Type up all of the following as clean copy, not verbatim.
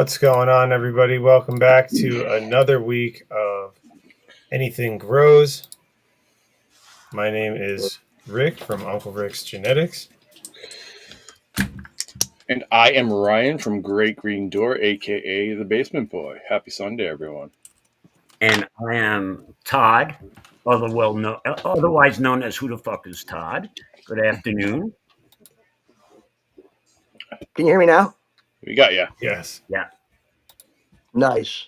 What's going on, everybody? Welcome back to another week of Anything Grows. My name is Rick from Uncle Rick's Genetics. And I am Ryan from Great Green Door, a.k.a. The Basement Boy. Happy Sunday, everyone. And I am Todd, otherwise known as Who the Fuck is Todd. Good afternoon. Can you hear me now? We got you. Yes. Yeah. Nice.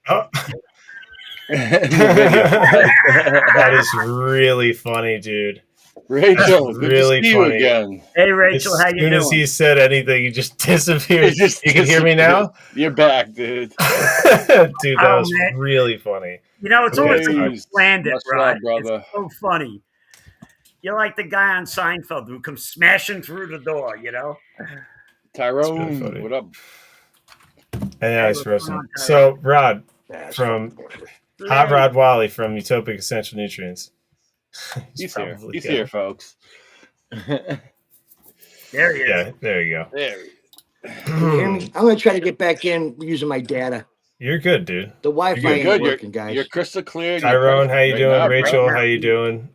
Oh. That is really funny, dude. Rachel, good really to see funny. you again. Hey, Rachel, how you doing? As soon as he said anything, he just disappeared. You can hear me now? You're back, dude. Dude, that was man. really funny. You know, it's always like you planned it, Much right? love, brother. It's so funny. You're like the guy on Seinfeld who comes smashing through the door, you know? Tyrone, really what up? And nice person. So, Rod from Hot Rod Wally from Utopic Essential Nutrients. He's here. He's here, folks. There he is. Yeah, there you go. There he is. Can you hear me? I'm going to try to get back in using my data. You're good, dude. The Wi-Fi ain't working, guys. You're crystal clear. Tyrone, how you doing? now, Rachel, bro. how you doing?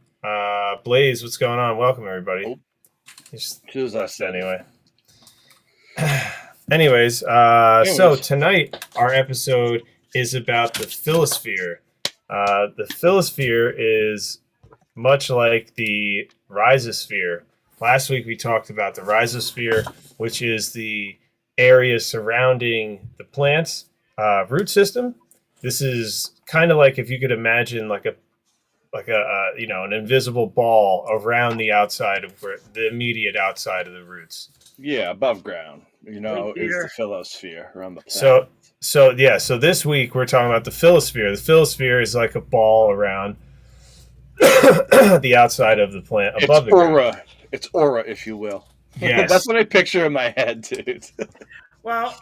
Blaze, what's going on? Welcome, everybody. Oh. Just Choose us anyway. Anyways, so tonight our episode is about the Phyllosphere. The Phyllosphere is much like the Rhizosphere. Last week we talked about the Rhizosphere, which is the area surrounding the plant's root system. This is kind of like if you could imagine like an invisible ball around the outside of the immediate outside of the roots. Yeah, above ground. Is the Phyllosphere around the So plant. this week we're talking about the Phyllosphere. The Phyllosphere is like a ball around the outside of the plant, above the ground. Aura. It's aura, if you will. Yes. That's what I picture in my head, dude. Well,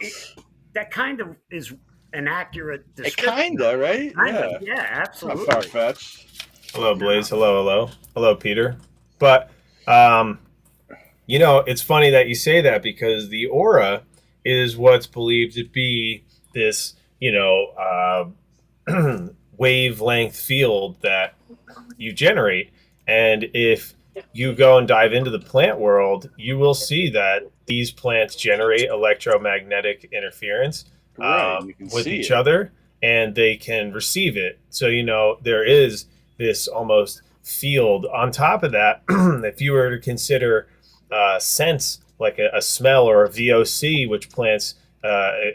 that kind of is an accurate description. Kinda, right? Yeah, absolutely. Not far-fetched. Hello, Blaze. Hello. Hello, Peter. But, it's funny that you say that because the aura is what's believed to be this, wavelength field that you generate. And if you go and dive into the plant world, you will see that these plants generate electromagnetic interference with each other, and they can receive it. So, there is this almost field. On top of that, if you were to consider scents like a smell or a VOC, which plants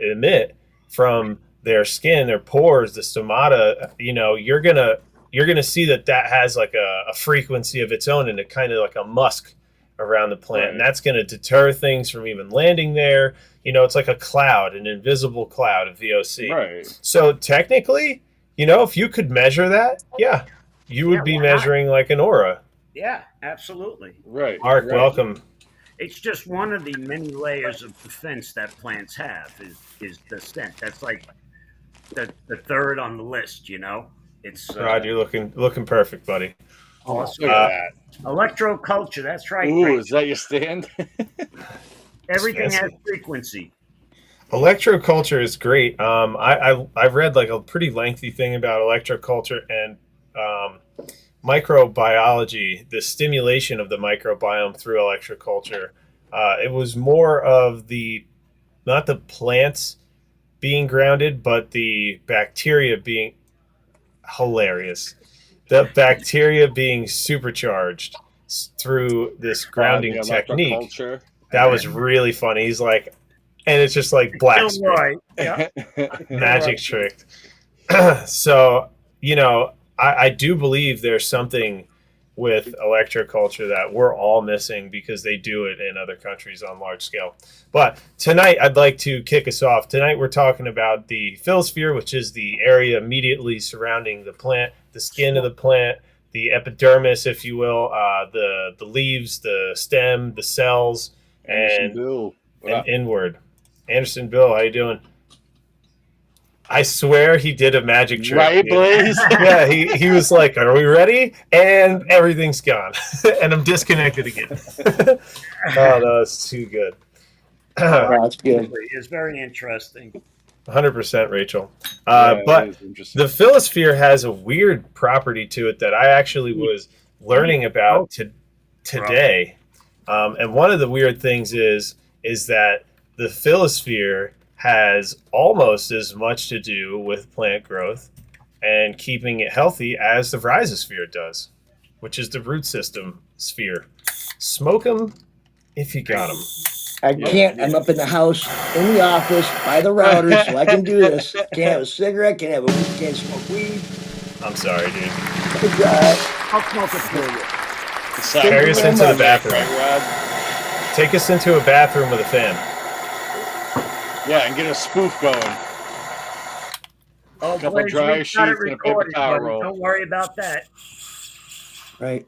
emit from their skin, their pores, the stomata, you're gonna see that has like a frequency of its own and a kind of like a musk around the plant, and that's going to deter things from even landing there. It's like a cloud, an invisible cloud of VOC. Right. So technically, if you could measure that, you would be measuring like an aura. Yeah, absolutely. Right. Mark, welcome. It's just one of the many layers of defense that plants have is the scent. That's like the third on the list, It's Rod, you're looking perfect, buddy. Awesome. Look at that. Electroculture, that's right. Ooh, is that your stand? Everything has frequency. Electroculture is great. I've read like a pretty lengthy thing about electroculture and microbiology, the stimulation of the microbiome through electroculture. It was more of not the plants being grounded, but the bacteria being hilarious. The bacteria being supercharged through this grounding technique. That was really funny. He's like, and it's just like black screen. Yeah. Magic trick. So, I do believe there's something with electroculture that we're all missing because they do it in other countries on large scale. But tonight, I'd like to kick us off. Tonight, we're talking about the Phyllosphere, which is the area immediately surrounding the plant, the skin of the plant, the epidermis, if you will, the leaves, the stem, the cells, and inward. Anderson Bill, how you doing? I swear he did a magic trick. Right, Blaze? Yeah, he was like, are we ready? And everything's gone. And I'm disconnected again. Oh, that was too good. Oh, that's good. It's very interesting. 100%, Rachel. Yeah, it But is interesting. the Phyllosphere has a weird property to it that I actually was learning about today. And one of the weird things is that the Phyllosphere has almost as much to do with plant growth and keeping it healthy as the Rhizosphere does, which is the root system sphere. Smoke them if you got them. I can't. I'm up in the house, in the office, by the router, so I can do this. Can't have a cigarette. Can't have a weed. Can't smoke weed. I'm sorry, dude. It's all right. I'll smoke it for you. Carry us into the bathroom. Right, Rod? Take us into a bathroom with a fan. Yeah, and get a spoof going. Oh, Couple Blaze, dry we've got it sheets and a paper recorded, towel buddy. roll. Don't worry about that. Right.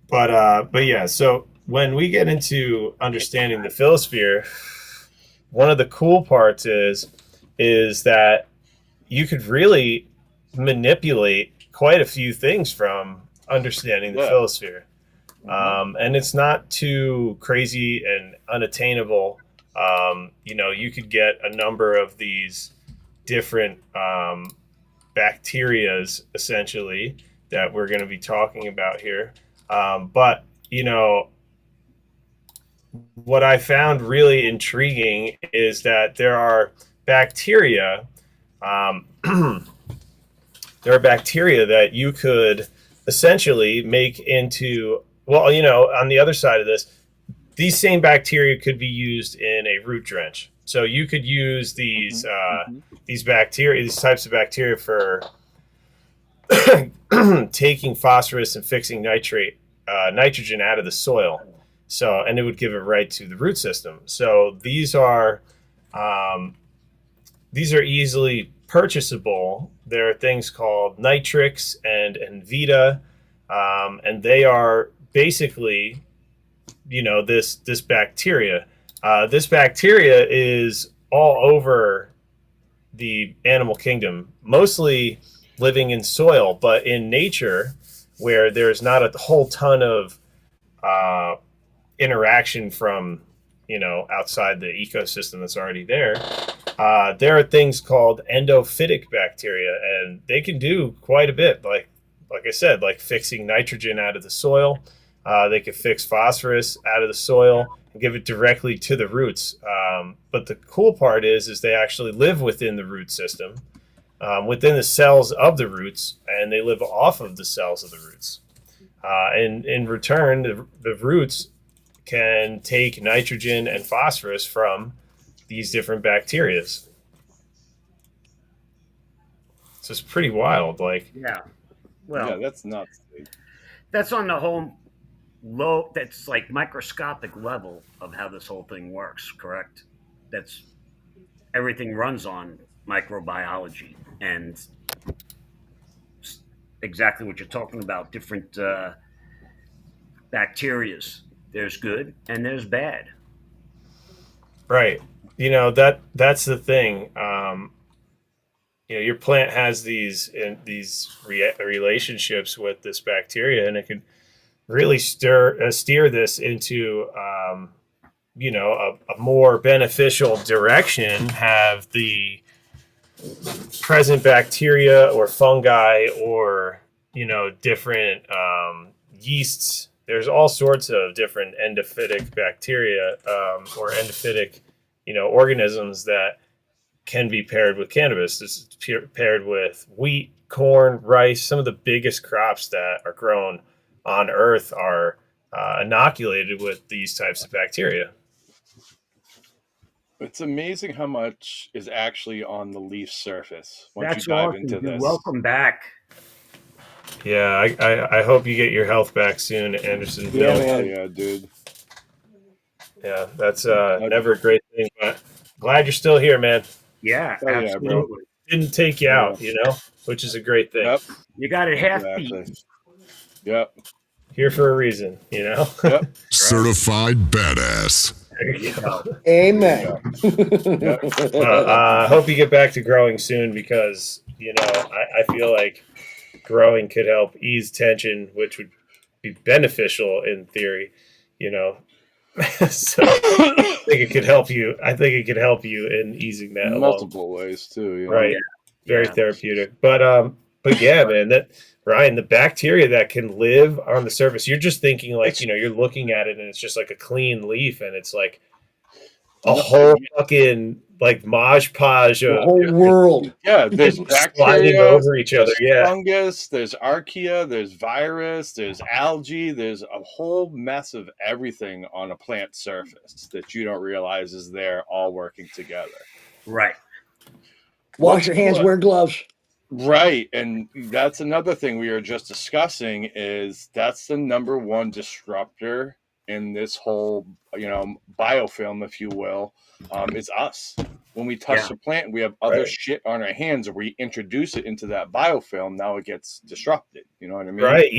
But yeah, so when we get into understanding the Phyllosphere, one of the cool parts is that you could really manipulate quite a few things from understanding the Phyllosphere. And it's not too crazy and unattainable. You could get a number of these different bacterias, essentially, that we're going to be talking about here. But what I found really intriguing is that there are bacteria. There are bacteria that you could essentially make into, on the other side of this, these same bacteria could be used in a root drench. So you could use these bacteria, these types of bacteria, for taking phosphorus and fixing nitrogen out of the soil. So, and it would give it right to the root system. So these are easily purchasable. There are things called nitrix and Envita, and they are basically, this bacteria. This bacteria is all over the animal kingdom, mostly living in soil, but in nature, where there's not a whole ton of interaction from outside the ecosystem that's already there. There are things called endophytic bacteria, and they can do quite a bit. Like I said, like fixing nitrogen out of the soil. They can fix phosphorus out of the soil and give it directly to the roots. But the cool part is they actually live within the root system, within the cells of the roots, and they live off of the cells of the roots. And in return, the roots can take nitrogen and phosphorus from these different bacteria. So it's pretty wild. Yeah. Well, Yeah, that's nuts. that's on the whole low. That's like microscopic level of how this whole thing works. Correct. That's everything runs on microbiology and exactly what you're talking about. Different bacterias. There's good and there's bad. Right. That's the thing. Your plant has these relationships with this bacteria, and it could really steer this into a more beneficial direction. Have the present bacteria or fungi or different yeasts. There's all sorts of different endophytic bacteria or endophytic organisms that can be paired with cannabis. This is paired with wheat, corn, rice. Some of the biggest crops that are grown on Earth are inoculated with these types of bacteria. It's amazing how much is actually on the leaf surface once That's you dive awesome. into this. Welcome back. Yeah, I hope you get your health back soon, Anderson. Yeah, Oh, man. yeah, dude. Yeah, that's never a great thing, but glad you're still here, man. Yeah, Oh, yeah, absolutely. bro. Didn't take you out, which is a great thing. Yep. You got it half Exactly. beat. Yep. Here for a reason, Yep. Certified badass. There you go. Amen. I hope you get back to growing soon because, I feel like growing could help ease tension, which would be beneficial in theory. So I think it could help you. I think it could help you in easing that along. Multiple ways too. You know? Right. Very Yeah. therapeutic. But yeah, man, that Ryan, the bacteria that can live on the surface, you're just thinking like, you're looking at it and it's just like a clean leaf and it's like a whole fucking like mosh podge The of whole world. Yeah, there's sliding bacteria, over each other. there's Yeah. fungus, there's archaea, there's virus, there's algae, there's a whole mess of everything on a plant surface that you don't realize is there all working together. Right. Wash your hands, wear gloves. Right, and that's another thing we were just discussing is that's the number one disruptor in this whole, biofilm, if you will, is us. When we touch the plant, we have other shit on our hands, or we introduce it into that biofilm. Now it gets disrupted. You know what I mean? Right.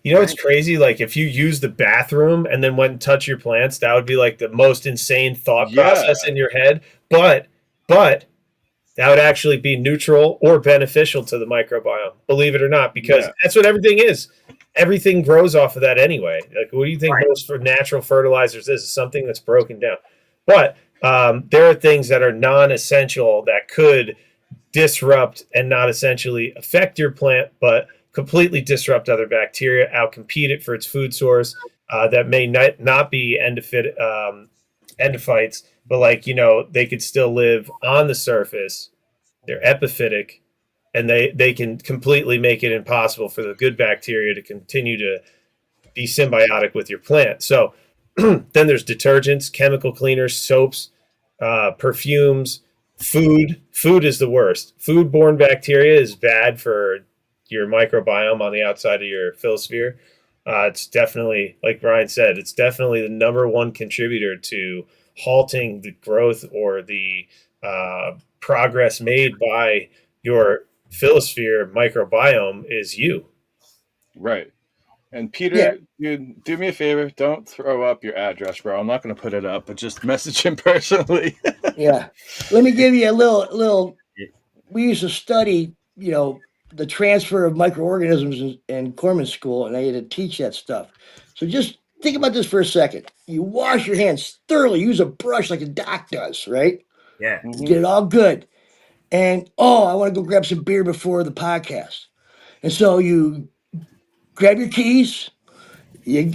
It's crazy. Like if you use the bathroom and then went and touch your plants, that would be like the most insane thought process in your head. But that would actually be neutral or beneficial to the microbiome, believe it or not, because that's what everything is. Everything grows off of that anyway. Like, what do you think most for natural fertilizers is? Something that's broken down. But there are things that are non-essential that could disrupt and not essentially affect your plant, but completely disrupt other bacteria, outcompete it for its food source that may not be endophytes, but they could still live on the surface. They're epiphytic, and they can completely make it impossible for the good bacteria to continue to be symbiotic with your plant. So then there's detergents, chemical cleaners, soaps, perfumes, food. Food is the worst. Food-borne bacteria is bad for your microbiome on the outside of your phyllosphere. It's definitely, like Brian said, it's definitely the number one contributor to halting the growth or the progress made by your Phyllosphere microbiome is you. Right. And Peter, you do me a favor. Don't throw up your address, bro. I'm not going to put it up, but just message him personally. Yeah. Let me give you a little. We used to study, the transfer of microorganisms in Corman School, and I had to teach that stuff. So just think about this for a second. You wash your hands thoroughly. Use a brush like a doc does, right? Yeah. Get it all good. And I want to go grab some beer before the podcast. And so you grab your keys, you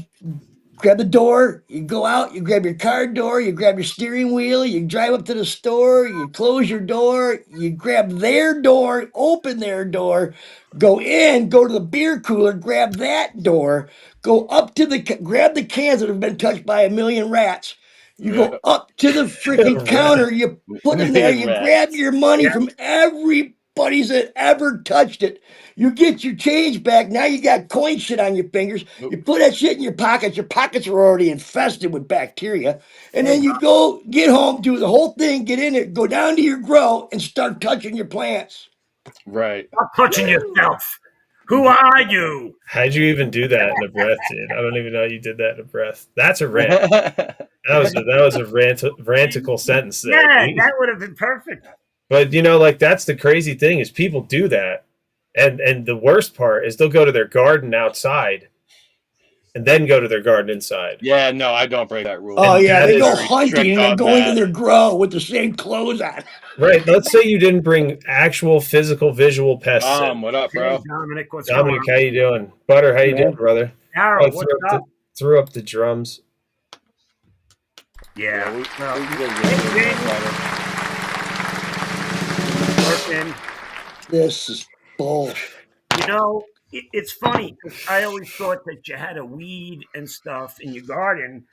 grab the door, you go out, you grab your car door, you grab your steering wheel, you drive up to the store, you close your door, you grab their door, open their door, go in, go to the beer cooler, grab that door, go up to grab the cans that have been touched by a million rats. You go up to the freaking counter, you put them there, you grab your money from everybody's that ever touched it. You get your change back. Now you got coin shit on your fingers. You put that shit in your pockets. Your pockets are already infested with bacteria. And then you go get home, do the whole thing, get in it, go down to your grow and start touching your plants. Right. Stop touching yourself. Who are you? How'd you even do that in a breath, dude? I don't even know you did that in a breath. That's a rant. That was a rantical sentence there. Yeah, that would have been perfect. But that's the crazy thing is people do that. And the worst part is they'll go to their garden outside and then go to their garden inside. Yeah, no, I don't break that rule. Oh, And yeah, they go very hunting strict and then on go that. into their grow with the same clothes on. Right. Let's say you didn't bring actual physical visual pests in. What up, bro? Hey, Dominic, what's Dominic, going how you doing? Butter, how you doing, brother? on? Harold, Oh, what's up? threw up the drums. Yeah. we Well, gotta get working. This is bullshit. It's funny because I always thought that you had to weed and stuff in your garden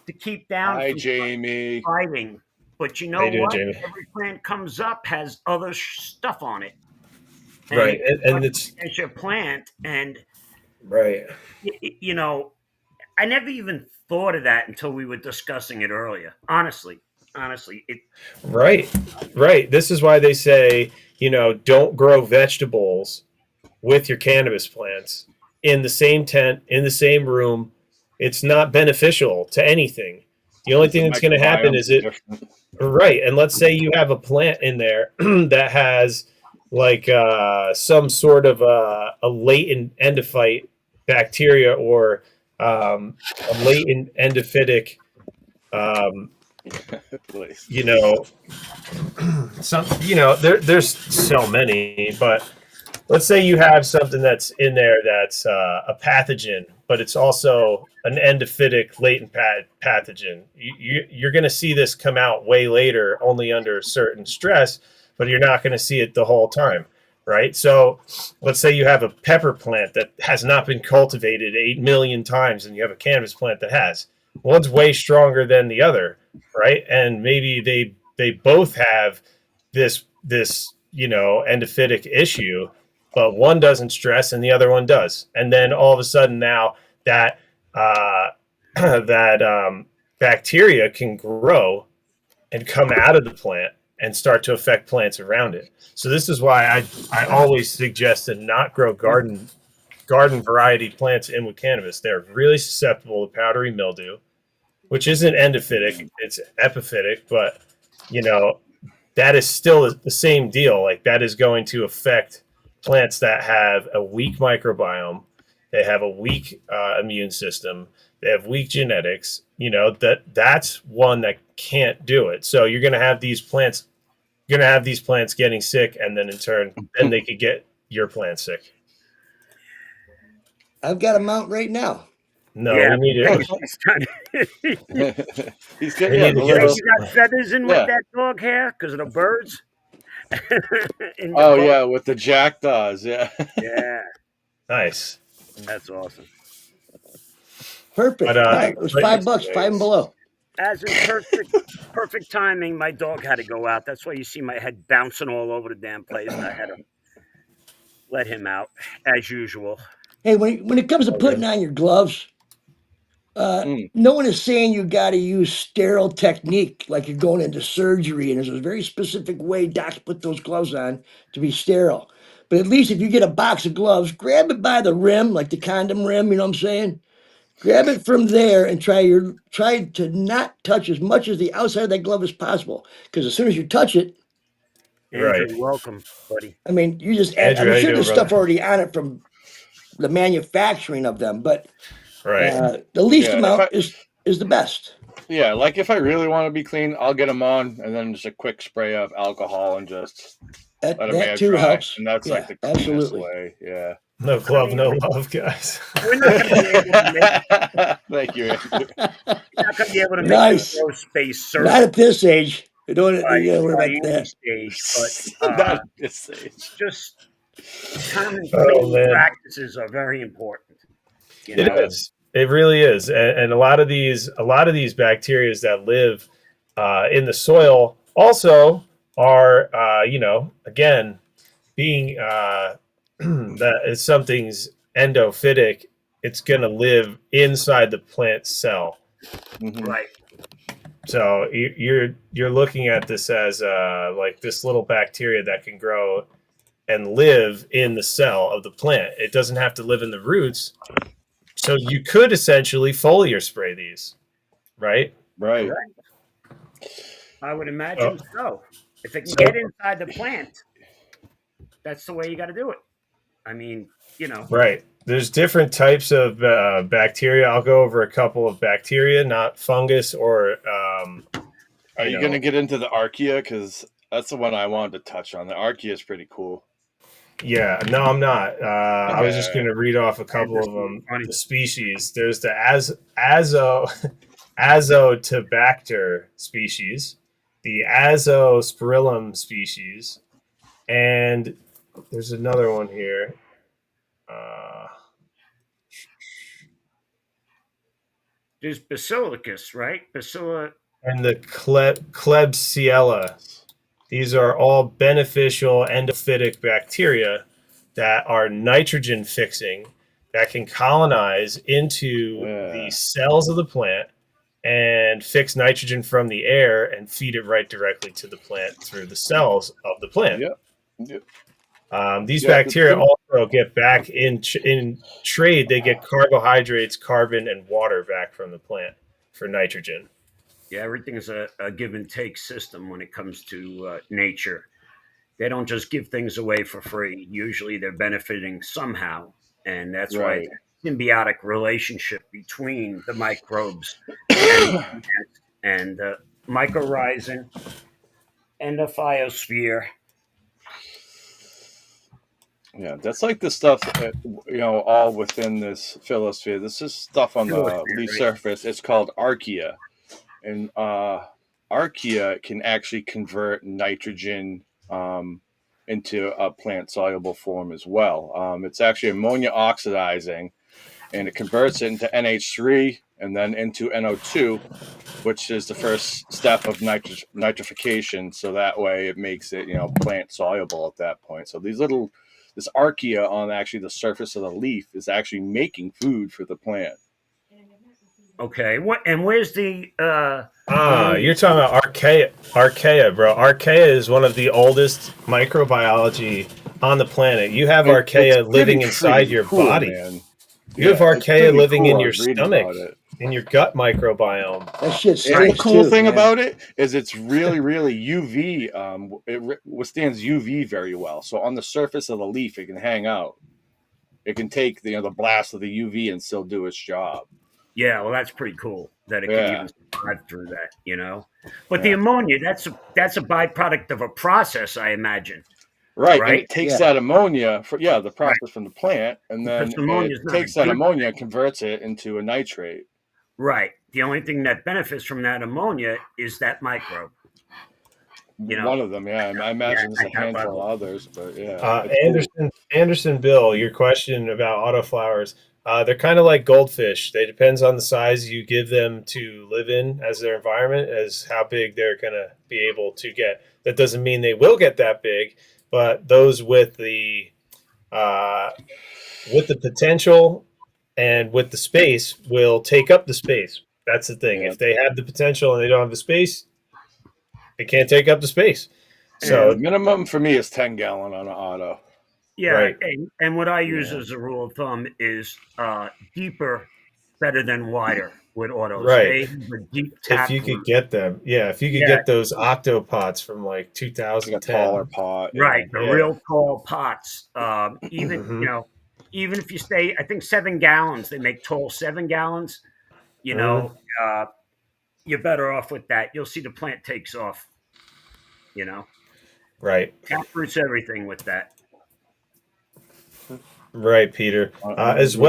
to keep down Hi, from Jamie. fighting. But you know How you doing, what? Jamie? Every plant comes up has other stuff on it. Right. And it's your plant, and right. I never even thought of that until we were discussing it earlier. Honestly, it. Right. This is why they say, don't grow vegetables with your cannabis plants in the same tent, in the same room. It's not beneficial to anything. The only thing that's going to happen is right. And let's say you have a plant in there that has like some sort of a latent endophyte bacteria or a latent endophytic Um, Please. you know, there's so many, but let's say you have something that's in there that's a pathogen, but it's also an endophytic latent pathogen. You're going to see this come out way later, only under certain stress, but you're not going to see it the whole time, right? So let's say you have a pepper plant that has not been cultivated 8 million times, and you have a cannabis plant that has. One's way stronger than the other, right? And maybe they both have this endophytic issue, but one doesn't stress and the other one does. And then all of a sudden now that that bacteria can grow and come out of the plant and start to affect plants around it. So this is why I always suggest to not grow garden variety plants in with cannabis. They're really susceptible to powdery mildew, which isn't endophytic, it's epiphytic, but you know, that is still the same deal. Like that is going to affect plants that have a weak microbiome, they have a weak immune system, they have weak genetics. That's one that can't do it. So you're going to have these plants. You're going to have these plants getting sick, and then in turn, then they could get your plant sick. I've got a mount right now. No, Yeah, we need it. he's trying He's We getting need the to little. you got feathers in with Yeah. that dog hair because of the birds. In the Oh boat. yeah, with the jackdaws. Yeah. Yeah, Nice. that's awesome. Perfect. But, All right, it was but- $5, 5 and below. As in perfect timing, my dog had to go out. That's why you see my head bouncing all over the damn place. I had to let him out as usual. Hey, when it comes to putting on your gloves, no one is saying you got to use sterile technique like you're going into surgery, and there's a very specific way docs put those gloves on to be sterile. But at least if you get a box of gloves, grab it by the rim, like the condom rim. You know what I'm saying? Grab it from there and try to not touch as much as the outside of that glove as possible. Because as soon as you touch it, Andrew, Right. welcome, buddy. I mean, you just Andrew, how I'm you sure doing, there's stuff brother? already on it from the manufacturing of them, but Right. the least Yeah, amount is the best. Yeah, like if I really want to be clean, I'll get them on, and then just a quick spray of alcohol and just let them That air too dry. helps. And that's Yeah, like the cleanest absolutely. way. Yeah. No glove, no love, guys. We're not going to be able to make. Thank you, Andrew. You're not going to be able to make Nice. the space Not surface at this age. You don't by worry about any that. stage, but Not at this age. just common Oh, cleaning man. practices are very important. You It know? is. It really is. And a lot of these bacteria that live in the soil also are, again, being that if something's endophytic, it's going to live inside the plant cell. Mhm. Right. So you're looking at this as like this little bacteria that can grow and live in the cell of the plant. It doesn't have to live in the roots. So you could essentially foliar spray these, right? Right. I would imagine so. If it can So- get inside the plant, that's the way you got to do it. I mean, Right. There's different types of bacteria. I'll go over a couple of bacteria, not fungus or. Are you going to get into the archaea? Because that's the one I wanted to touch on. The archaea is pretty cool. Yeah, no, I'm not. I was just Okay. going to read off a couple of them. Funny. The species. There's the Azotobacter species, the Azospirillum species, and there's another one here. there's Basilicus, right? And the Klebsiella. These are all beneficial endophytic bacteria that are nitrogen fixing that can colonize into the cells of the plant and fix nitrogen from the air and feed it right directly to the plant through the cells of the plant. Yep. These Yeah, bacteria also get back in trade. They get carbohydrates, carbon, and water back from the plant for nitrogen. Yeah, everything is a give and take system when it comes to nature. They don't just give things away for free. Usually they're benefiting somehow. And that's why Right. it's a symbiotic relationship between the microbes and and the mycorrhizin and the Phyllosphere. Yeah, that's like the stuff, all within this Phyllosphere. This is stuff on the Phyllosphere, leaf right? surface. It's called archaea. And archaea can actually convert nitrogen into a plant soluble form as well. It's actually ammonia oxidizing, and it converts it into NH3 and then into NO2, which is the first step of nitrification. So that way it makes it, plant soluble at that point. So this archaea on actually the surface of the leaf is actually making food for the plant. Okay. What and where's the You're talking about archaea, bro. Archaea is one of the oldest microbiology on the planet. You have archaea living inside your cool, body. man. You have it's archaea pretty living cool. in I your was reading stomach, about it. in your gut microbiome. That shit And stinks the cool too, thing man. about it is it's really, really UV. It withstands UV very well. So on the surface of the leaf, it can hang out. It can take the blast of the UV and still do its job. Yeah, well, that's pretty cool that it can even survive through that. But the Yeah. ammonia, that's a byproduct of a process, I imagine. Right, and Right? it takes Yeah. that ammonia the process from the plant, and then Because ammonia it is not takes a that good ammonia and converts it into a nitrate. Right. The only thing that benefits from that ammonia is that microbe. One of them, yeah. I imagine there's at a that handful level. of others, but yeah. It's cool. Anderson Bill, your question about autoflowers. They're kind of like goldfish. They depends on the size you give them to live in as their environment, as how big they're gonna be able to get. That doesn't mean they will get that big, but those with the potential and with the space will take up the space. That's the thing. Yeah. If they have the potential and they don't have the space, they can't take up the space. The So minimum for me is 10-gallon on an auto. Yeah, Right. and what I use Yeah. as a rule of thumb is deeper better than wider with autos. Right. They have a deep tap if you could root. get them, if you could Yeah. get those octopots from like Like a 2010, taller pot. Right, Yeah. the Yeah. real tall pots. Even Mhm. even if you stay, I think 7 gallons, they make tall 7 gallons. You're better off with that. You'll see the plant takes off. Right, Tap roots everything with that. right, Peter. I'm As with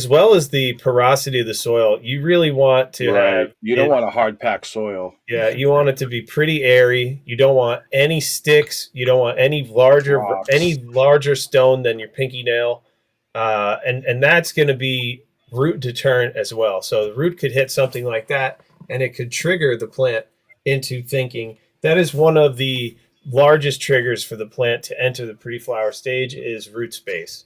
well as the porosity of the soil, you really want to Right. have You don't it. want a hard packed soil. Yeah, you want it to be pretty airy. You don't want any sticks. You don't want any Rocks. larger stone than your pinky nail, and that's going to be root deterrent as well. So the root could hit something like that, and it could trigger the plant into thinking. That is one of the largest triggers for the plant to enter the pre-flower stage is root space.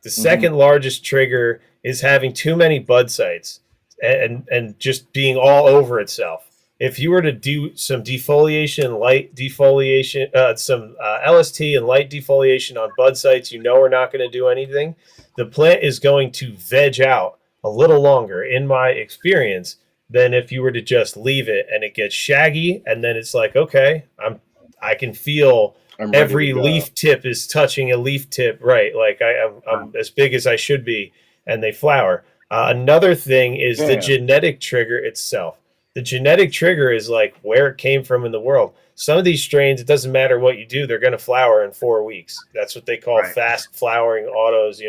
The second largest trigger is having too many bud sites and just being all over itself. If you were to do some defoliation, light defoliation, some LST and light defoliation on bud sites, are not going to do anything. The plant is going to veg out a little longer, in my experience, than if you were to just leave it and it gets shaggy, and then it's like, okay, I can feel I'm ready every to go. leaf tip is touching a leaf tip, right? Like I'm as big as I should be, and they flower. Another thing is the Damn. genetic trigger itself. The genetic trigger is like where it came from in the world. Some of these strains, it doesn't matter what you do, they're going to flower in 4 weeks. That's what they call Right. fast flowering autos.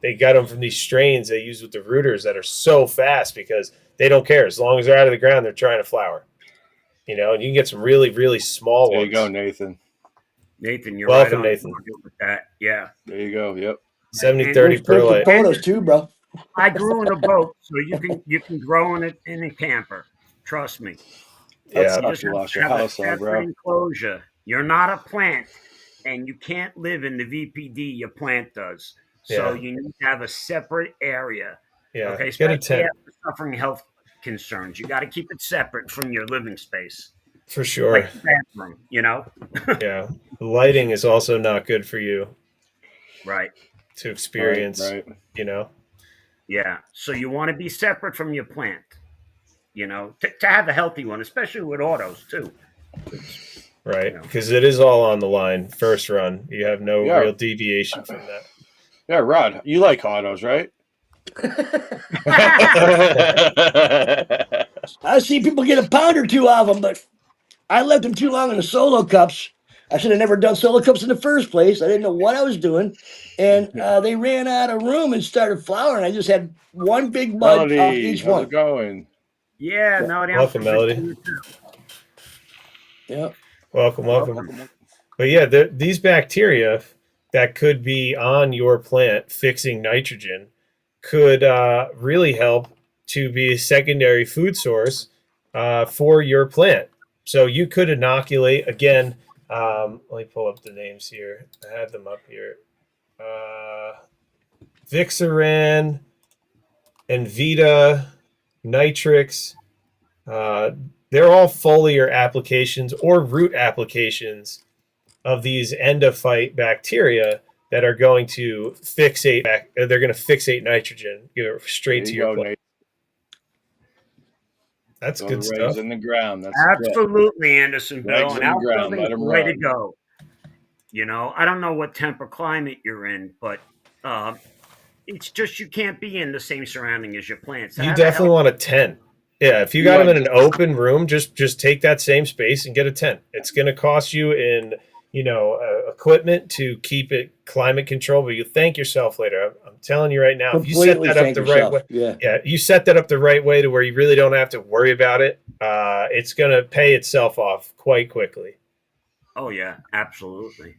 They got them from these strains they use with the rooters that are so fast because they don't care. As long as they're out of the ground, they're trying to flower. And you can get some really, really small There ones. you go, Nathan. Nathan, you're Welcome, right on Nathan. target with that. Yeah. There you go. Yep. 70-30 There's the perlite. photos too, bro. I grew in a boat, so you can grow in a camper. Trust me. That Yeah. sucks. You lost your Have a house, though, separate bro. enclosure. You're not a plant, and you can't live in the VPD your plant does. So Yeah. you need to have a separate area. Yeah. Okay, Get a especially tent after suffering health concerns. You got to keep it separate from your living space, for sure. like the bathroom. Yeah. Lighting is also not good for you Right? to experience. Right. Yeah. So you want to be separate from your plant. To have a healthy one, especially with autos too. Right. Because it is all on the line. First run. You have no Yeah. real deviation from that. Yeah, Rod, you like autos, right? I see people get a pound or two of them, but I left them too long in the solo cups. I should have never done solo cups in the first place. I didn't know what I was doing. And they ran out of room and started flowering. I just had one big bud off Melody, each how's one. it going? Yeah, Melody. Welcome, Melody. Yeah. Welcome. But yeah, these bacteria that could be on your plant fixing nitrogen could really help to be a secondary food source for your plant. So you could inoculate again. Let me pull up the names here. I had them up here. Vixaran, Envita, Nitrix. They're all foliar applications or root applications of these endophyte bacteria that are going to fixate. They're going to fixate nitrogen, give it straight to your plant. Nate. That's Throw good the stuff. rays in the ground. That's Absolutely, Anderson Bill. Legs And in the ground. Let outbuilding's them the way to run. go. You know, I don't know what temper climate you're in, but it's just you can't be in the same surrounding as your plants. You definitely want a tent. Yeah, if you got them in an open room, just take that same space and get a tent. It's going to cost you in equipment to keep it climate control, but you thank yourself later. I'm telling you right now, if you set that up the right way, you set that up the right way to where you really don't have to worry about it. It's going to pay itself off quite quickly. Oh yeah, absolutely.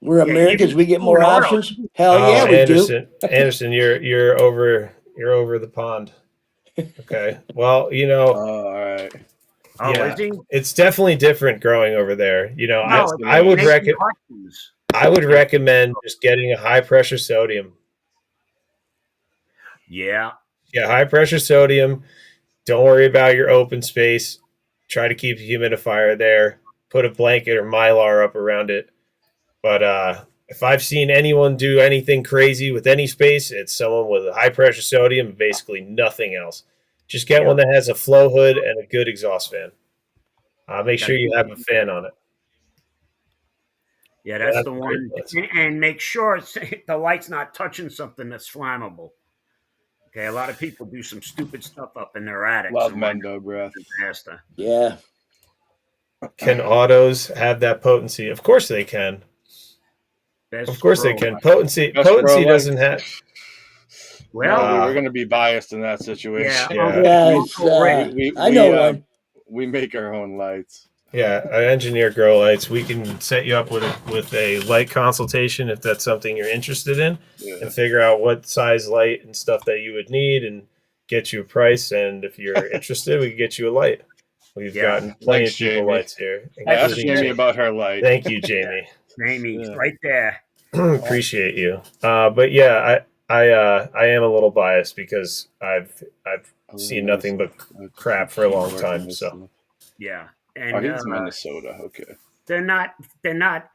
We're Americans. We get more options. Hell yeah, we Anderson, do. Anderson, you're over the pond. Okay. Well, all right. Yeah, it's definitely different growing over there. I would recommend just getting a high pressure sodium. Yeah, high pressure sodium. Don't worry about your open space. Try to keep a humidifier there. Put a blanket or mylar up around it. But if I've seen anyone do anything crazy with any space, it's someone with a high pressure sodium and basically nothing else. Just get one that has a flow hood and a good exhaust fan. Make sure you have a fan on it. Yeah, that's the one. And make sure the light's not touching something that's flammable. Okay, a lot of people do some stupid stuff up in their attics. Love Mendo breath. Disaster. Yeah. Can autos have that potency? Of course they can. Of course they can. Potency doesn't have. Well, we're going to be biased in that situation. I know one. We make our own lights. Yeah, I engineer grow lights. We can set you up with a light consultation if that's something you're interested in, and figure out what size light and stuff that you would need, and get you a price. And if you're interested, we can get you a light. We've gotten plenty of people lights here. Ask Jamie about her light. Thank you, Jamie. Jamie, right there. Appreciate you. But yeah, I am a little biased because I've seen nothing but crap for a long time. So yeah. And he's Minnesota. Okay. They're not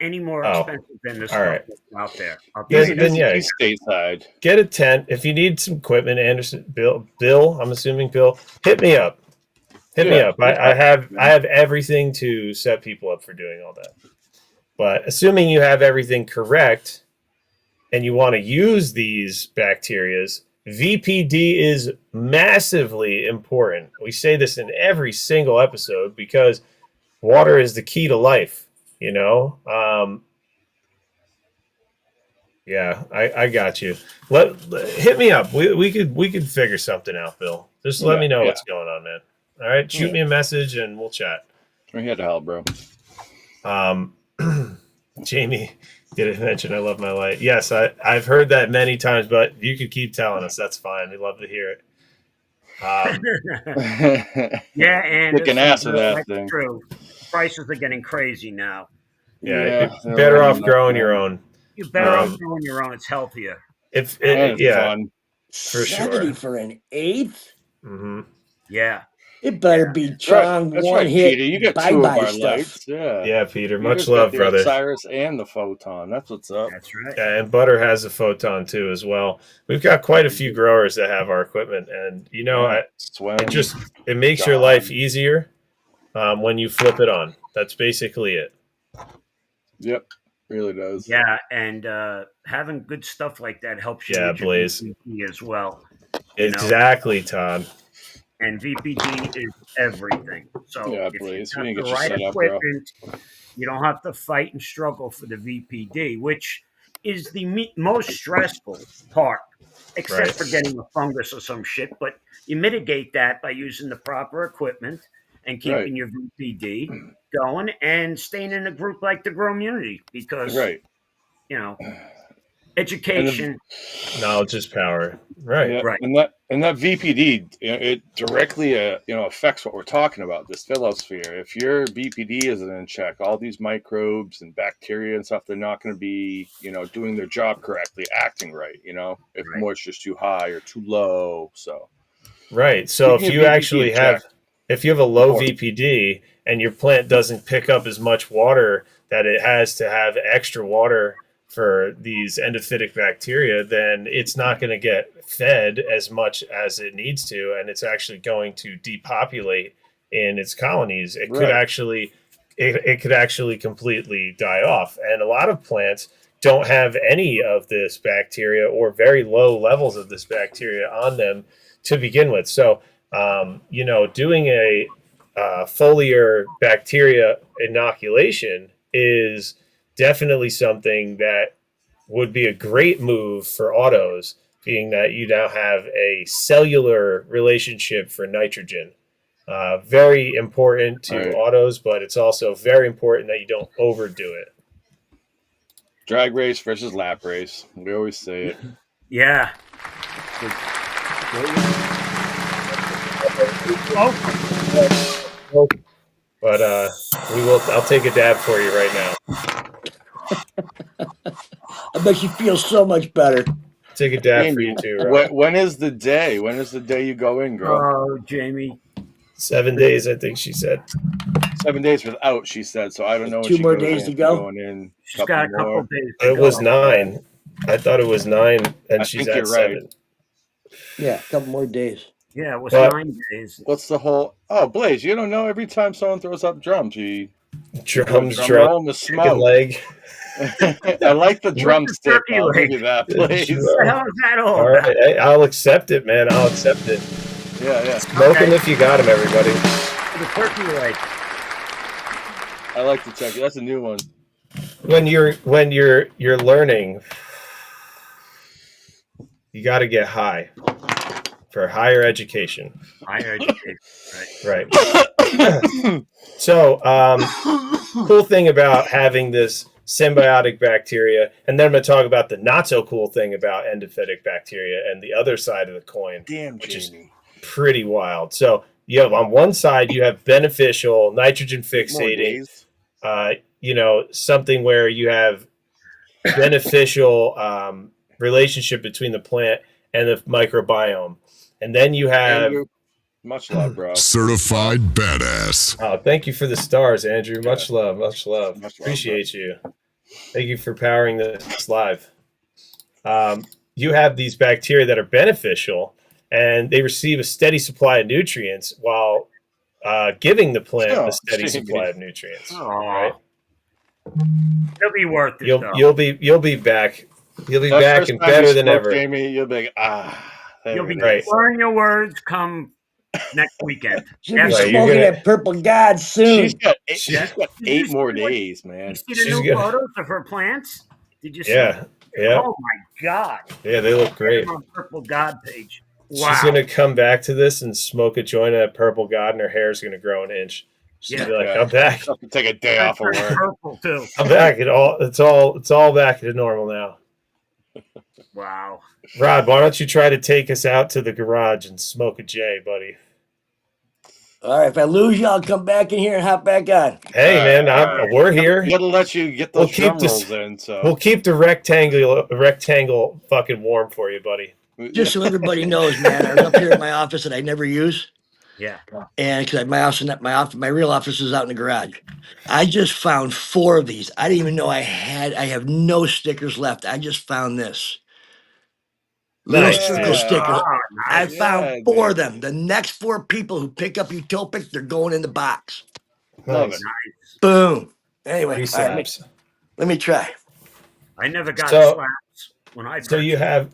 any more expensive than the stuff that's out there. He's stateside. Get a tent. If you need some equipment, Anderson, Bill, I'm assuming Bill, hit me up. Hit me up. I have everything to set people up for doing all that. But assuming you have everything correct and you want to use these bacterias, VPD is massively important. We say this in every single episode because water is the key to life, Yeah, I got you. Hit me up. We could figure something out, Bill. Just let me know what's going on, man. All right, shoot me a message and we'll chat. We're here to help, bro. Jamie did mention I love my light. Yes, I've heard that many times, but you could keep telling us. That's fine. We'd love to hear it. Yeah, and kick an ass of that thing. True. Prices are getting crazy now. Yeah, you're better off growing your own. You're better off growing your own. It's healthier. Fun. For 70 for an eighth. Mm-hmm. Yeah. It better be Chong one hit. Peter. You got two of our lights. Yeah, Peter. Much love, brother. Cyrus and the Photon. That's what's up. That's right. Yeah, and Butter has a Photon too as well. We've got quite a few growers that have our equipment, and it makes your life easier when you flip it on. That's basically it. Yep, really does. Yeah, and having good stuff like that helps you. Yeah, Blaze as well. Exactly, Todd. and VPD is everything. So Yeah, if you've Blaze, we got didn't the get you right set up, bro. equipment, you don't have to fight and struggle for the VPD, which is the most stressful part, except Right. for getting a fungus or some shit. But you mitigate that by using the proper equipment and Right, keeping your VPD going and staying in a group like the Grow Immunity because, right. you know, And the education, Knowledge is power. Right. Yeah, right, and that VPD, it directly affects what we're talking about. This Phyllosphere. If your VPD isn't in check, all these microbes and bacteria and stuff, they're not going to be doing their job correctly, acting right. If right. moisture's too high or too low. So Right. So keeping if your you VPD actually in check if you have a low important. VPD and your plant doesn't pick up as much water that it has to have extra water for these endophytic bacteria, then it's not going to get fed as much as it needs to, and it's actually going to depopulate in its colonies. Right. It could actually completely die off. And a lot of plants don't have any of this bacteria or very low levels of this bacteria on them to begin with. So, doing a foliar bacteria inoculation is definitely something that would be a great move for autos, being that you now have a cellular relationship for nitrogen. Very important All to right. autos, but it's also very important that you don't overdo it. Drag race versus lap race. We always say it. Yeah. Oh, But we will. I'll take a dab for you right now. I bet you feel so much better. Take a dab for Jamie, you too, Rob. when is the day? When is the day you go in, girl? oh, Jamie. 7 days, I think she said. 7 days without, she said. So I don't know when 2 she more goes days in. to If go? going in She's got a couple of days to It go. was 9. I thought it was 9, and I she's think at you're right. 7. Yeah, a couple more days. Yeah, it was But- 9 days. What's the whole? Oh, Blaze, you don't know. Every time someone throws up drums, you do a Drums, drum drum, roll and the chicken smoke. leg. I like the drumstick. turkey I'll give leg? you that, Blaze. Sure. What the hell is that all All about? right, hey, I'll accept it, man. I'll accept it. Yeah. Smoke them Okay. if you got them, everybody. The turkey leg. I like the turkey. That's a new one. When you're learning, you got to get high for higher education. Higher education. Right. Right. So, cool thing about having this symbiotic bacteria, and then I'm going to talk about the not so cool thing about endophytic bacteria and the other side of the coin, Damn, which is Jamie. pretty wild. So, you have on one side you have beneficial nitrogen More fixating, days. something where you have beneficial relationship between the plant and the microbiome, and then you have. Andrew, much love, bro. Certified badass. Oh, thank you for the stars, Andrew. Much Yeah. love, much love. Much love, Appreciate you. Thank you for powering this live. You have these bacteria that are beneficial, and they receive a steady supply of nutrients while giving the plant Oh, a steady Jamie. supply of nutrients. Oh, Right? it'll be worth it, though. You'll be back. You'll be That back first and time we better than spoke, ever. Jamie, you'll be like, there You'll be it Right. is. slurring your words come next weekend. She'll be Right, you're smoking gonna- that purple god soon. She's got eight, She's- she's got Did you 8 more see what- days, You man. see the She's new gonna- photos of her plants? Did you see? Yeah, yeah, Oh my God! yeah. They look great. On Purple God page. Wow. She's gonna come back to this and smoke a joint of that purple god, and her hair's gonna grow an inch. She's gonna be like, Yeah. "I'm back. I'll have to take a day off of work. Purple too. I'm back. It's all back to normal now." Wow. Rod, why don't you try to take us out to the garage and smoke a J, buddy? All right, if I lose you, I'll come back in here and hop back on. Hey, man, all right. we're here. We gotta let you get We'll those keep drum this- rolls in. So We'll keep the rectangle fucking warm for you, buddy. Just so everybody knows, man, I was up here in my office that I never use, Yeah. and because my real office is out in the garage. I just found 4 of these. I didn't even know I had. I have no stickers left. I just found this. Little Nice, circle dude. stickers. Oh, I nice. found 4 of dude. them. The next 4 people who pick up Utopic, they're going in the box. Love Nice. it. Boom. Anyway, Free all right, slaps. let me try. I never got So- slaps when I So you purchased. have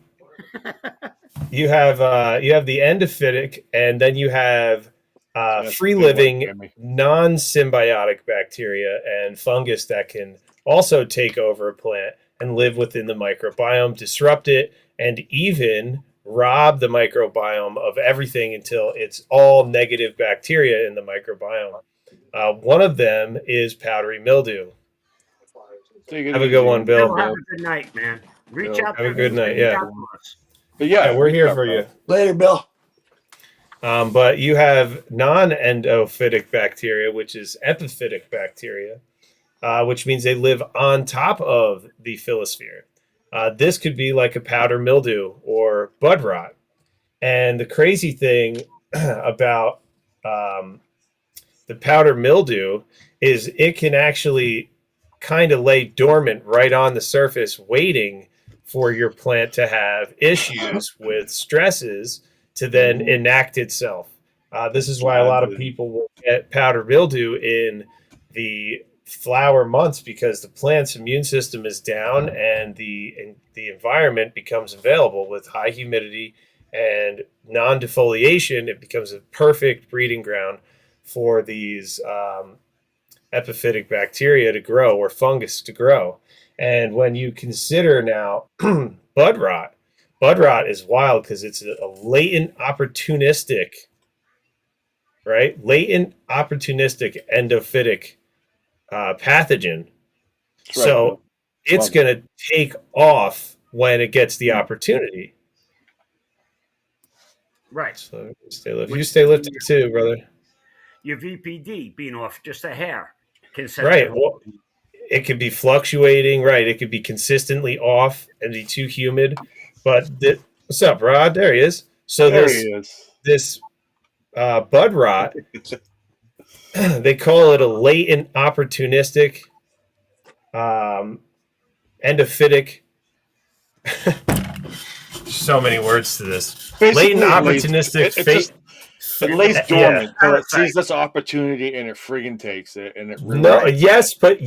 You have the endophytic, and then you have That's free a big one, living Jimmy. non-symbiotic bacteria and fungus that can also take over a plant and live within the microbiome, disrupt it, and even rob the microbiome of everything until it's all negative bacteria in the microbiome. One of them is powdery mildew. Take it Have a good easy, one, Bill. Bill, have Bill. a good night, man. Reach Bill. out Have a to good night. reach Yeah, out to us. But yeah, yeah, we're reach here out, for bro. you. Later, Bill. But you have non-endophytic bacteria, which is epiphytic bacteria, which means they live on top of the phyllosphere. This could be like a powder mildew or bud rot. And the crazy thing about the powder mildew is it can actually kind of lay dormant right on the surface, waiting for your plant to have issues with stresses to then enact itself. This is why a lot of people will get powder mildew in the flower months because the plant's immune system is down and the environment becomes available with high humidity and non-defoliation. It becomes a perfect breeding ground for these epiphytic bacteria to grow or fungus to grow. And when you consider now bud rot is wild because it's a latent opportunistic, right? Latent opportunistic endophytic pathogen. That's right, So Bill. it's Love going to take off when it gets the opportunity. Right. So stay lifted. You Which stay lifted too, brother. your VPD being off just a hair can set Right. the Well, it could be fluctuating, right? It could be consistently off and be too humid. But what's up, Rod? There he is. So There he is. this bud rot, they call it a latent opportunistic endophytic. So many words to this. Basically, Latent opportunistic fate. It lays Yeah. dormant till it sees this opportunity and it friggin' takes it and it No, yes, but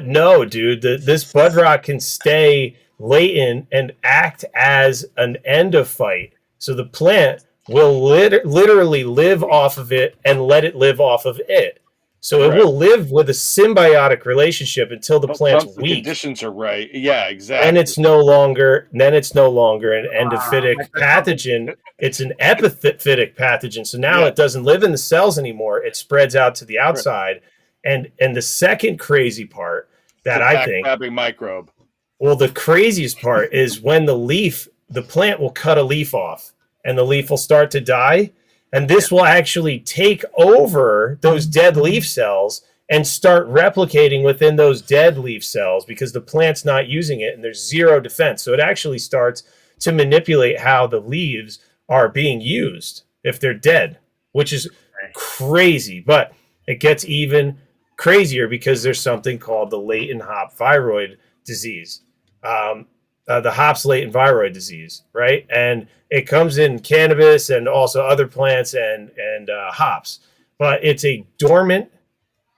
no, dude. This bud rot can stay latent and act as an endophyte. So the plant will literally live off of it and let it live off of it. So it will live with a symbiotic relationship until the plant's once the weak. conditions are right. Yeah, exactly. Then it's no longer an endophytic pathogen. It's an epiphytic pathogen. So now it doesn't live in the cells anymore. It spreads out to the outside. And the second crazy part that I think, backstabbing microbe. well, the craziest part is when the plant will cut a leaf off and the leaf will start to die. And this will actually take over those dead leaf cells and start replicating within those dead leaf cells because the plant's not using it and there's zero defense. So it actually starts to manipulate how the leaves are being used if they're dead, which is crazy. But it gets even crazier because there's something called the latent hop viroid disease. The hops latent viroid disease, right? And it comes in cannabis and also other plants and hops, but it's a dormant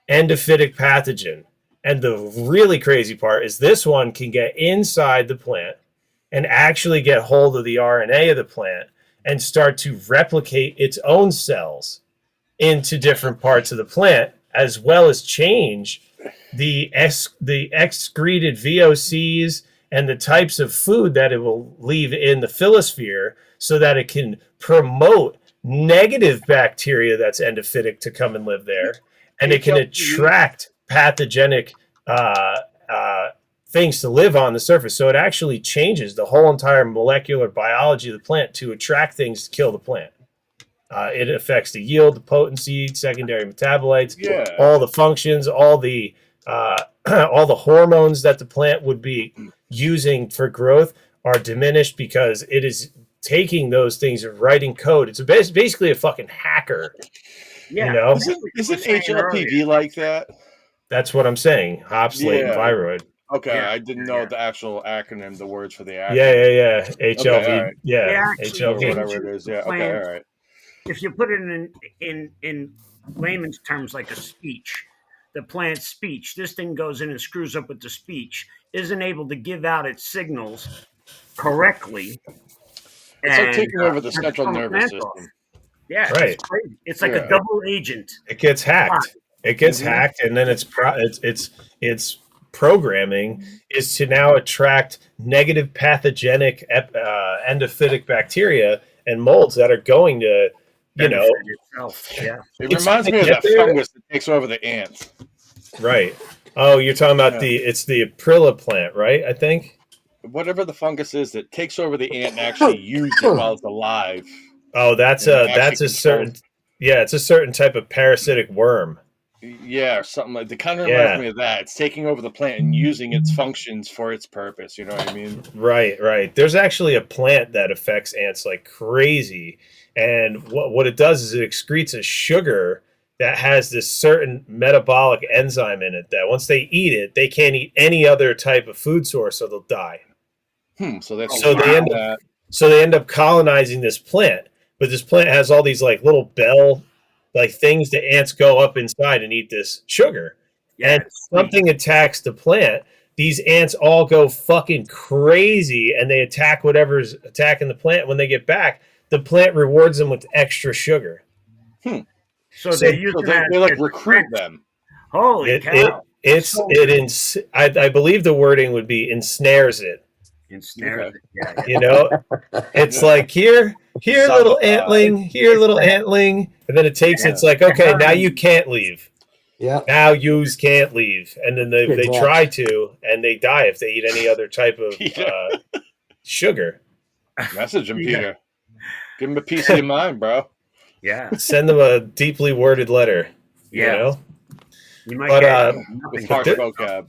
endophytic pathogen. And the really crazy part is this one can get inside the plant and actually get hold of the RNA of the plant and start to replicate its own cells into different parts of the plant, as well as change the excreted VOCs and the types of food that it will leave in the phyllosphere so that it can promote negative bacteria that's endophytic to come and live there. And it can attract pathogenic things to live on the surface. So it actually changes the whole entire molecular biology of the plant to attract things to kill the plant. It affects the yield, the potency, secondary metabolites, all the functions, all the hormones that the plant would be using for growth are diminished because it is taking those things and writing code. It's basically a fucking hacker. Yeah. You know? Isn't HLPV like that? That's what I'm saying. Hops latent viroid. Okay, I didn't know the actual acronym, the words for the acronym. Yeah. HLV. Okay, right. HLV. Or whatever it is. Yeah. Okay. All right. If you put it in layman's terms, like a speech, the plant's speech, this thing goes in and screws up with the speech, isn't able to give out its signals correctly, It's like taking over the turn central some nervous plants off. system. Yeah, Right. it's crazy. It's like Yeah. a double agent. It gets hacked. It gets Mhm. hacked, and then it's programming is to now attract negative pathogenic endophytic bacteria and molds that are going to, you know, Benefit itself. Yeah. It It's reminds me of get that there. fungus that takes over the ants. right. Oh, you're talking about Yeah. it's the Aprilla plant, right? I think. Whatever the fungus is that takes over the ant and actually uses it while it's alive. Oh, that's And a actually that's a certain controls- yeah, it's a certain type of parasitic worm. Yeah, or something like that. Kind of Yeah. reminds me of that. It's taking over the plant and using its functions for its purpose. You know what I mean? Right. There's actually a plant that affects ants like crazy, and what it does is it excretes a sugar that has this certain metabolic enzyme in it that once they eat it, they can't eat any other type of food source, or they'll die. So that's So they end up so they end up colonizing this plant, but this plant has all these like little bell like things that ants go up inside and eat this sugar. Yeah. And It's sweet. something attacks the plant, these ants all go fucking crazy and they attack whatever's attacking the plant. When they get back, the plant rewards them with extra sugar. So they're using So that they like as recruit defense. them. Holy cow. I believe the wording would be ensnares it. Ensnares Okay. it. Yeah. You know, it's like here, little antling, here, little antling, and then it takes. It's like, okay, now you can't leave. Yeah. Now yous can't leave, and then they Good try to, and they die if they eat any other type of Yeah. sugar. Message him, Yeah. Peter. Give him a piece of your mind, bro. Yeah. Send them a deeply worded letter. Yeah. You know, You might But, get With nothing. harsh thi- vocab.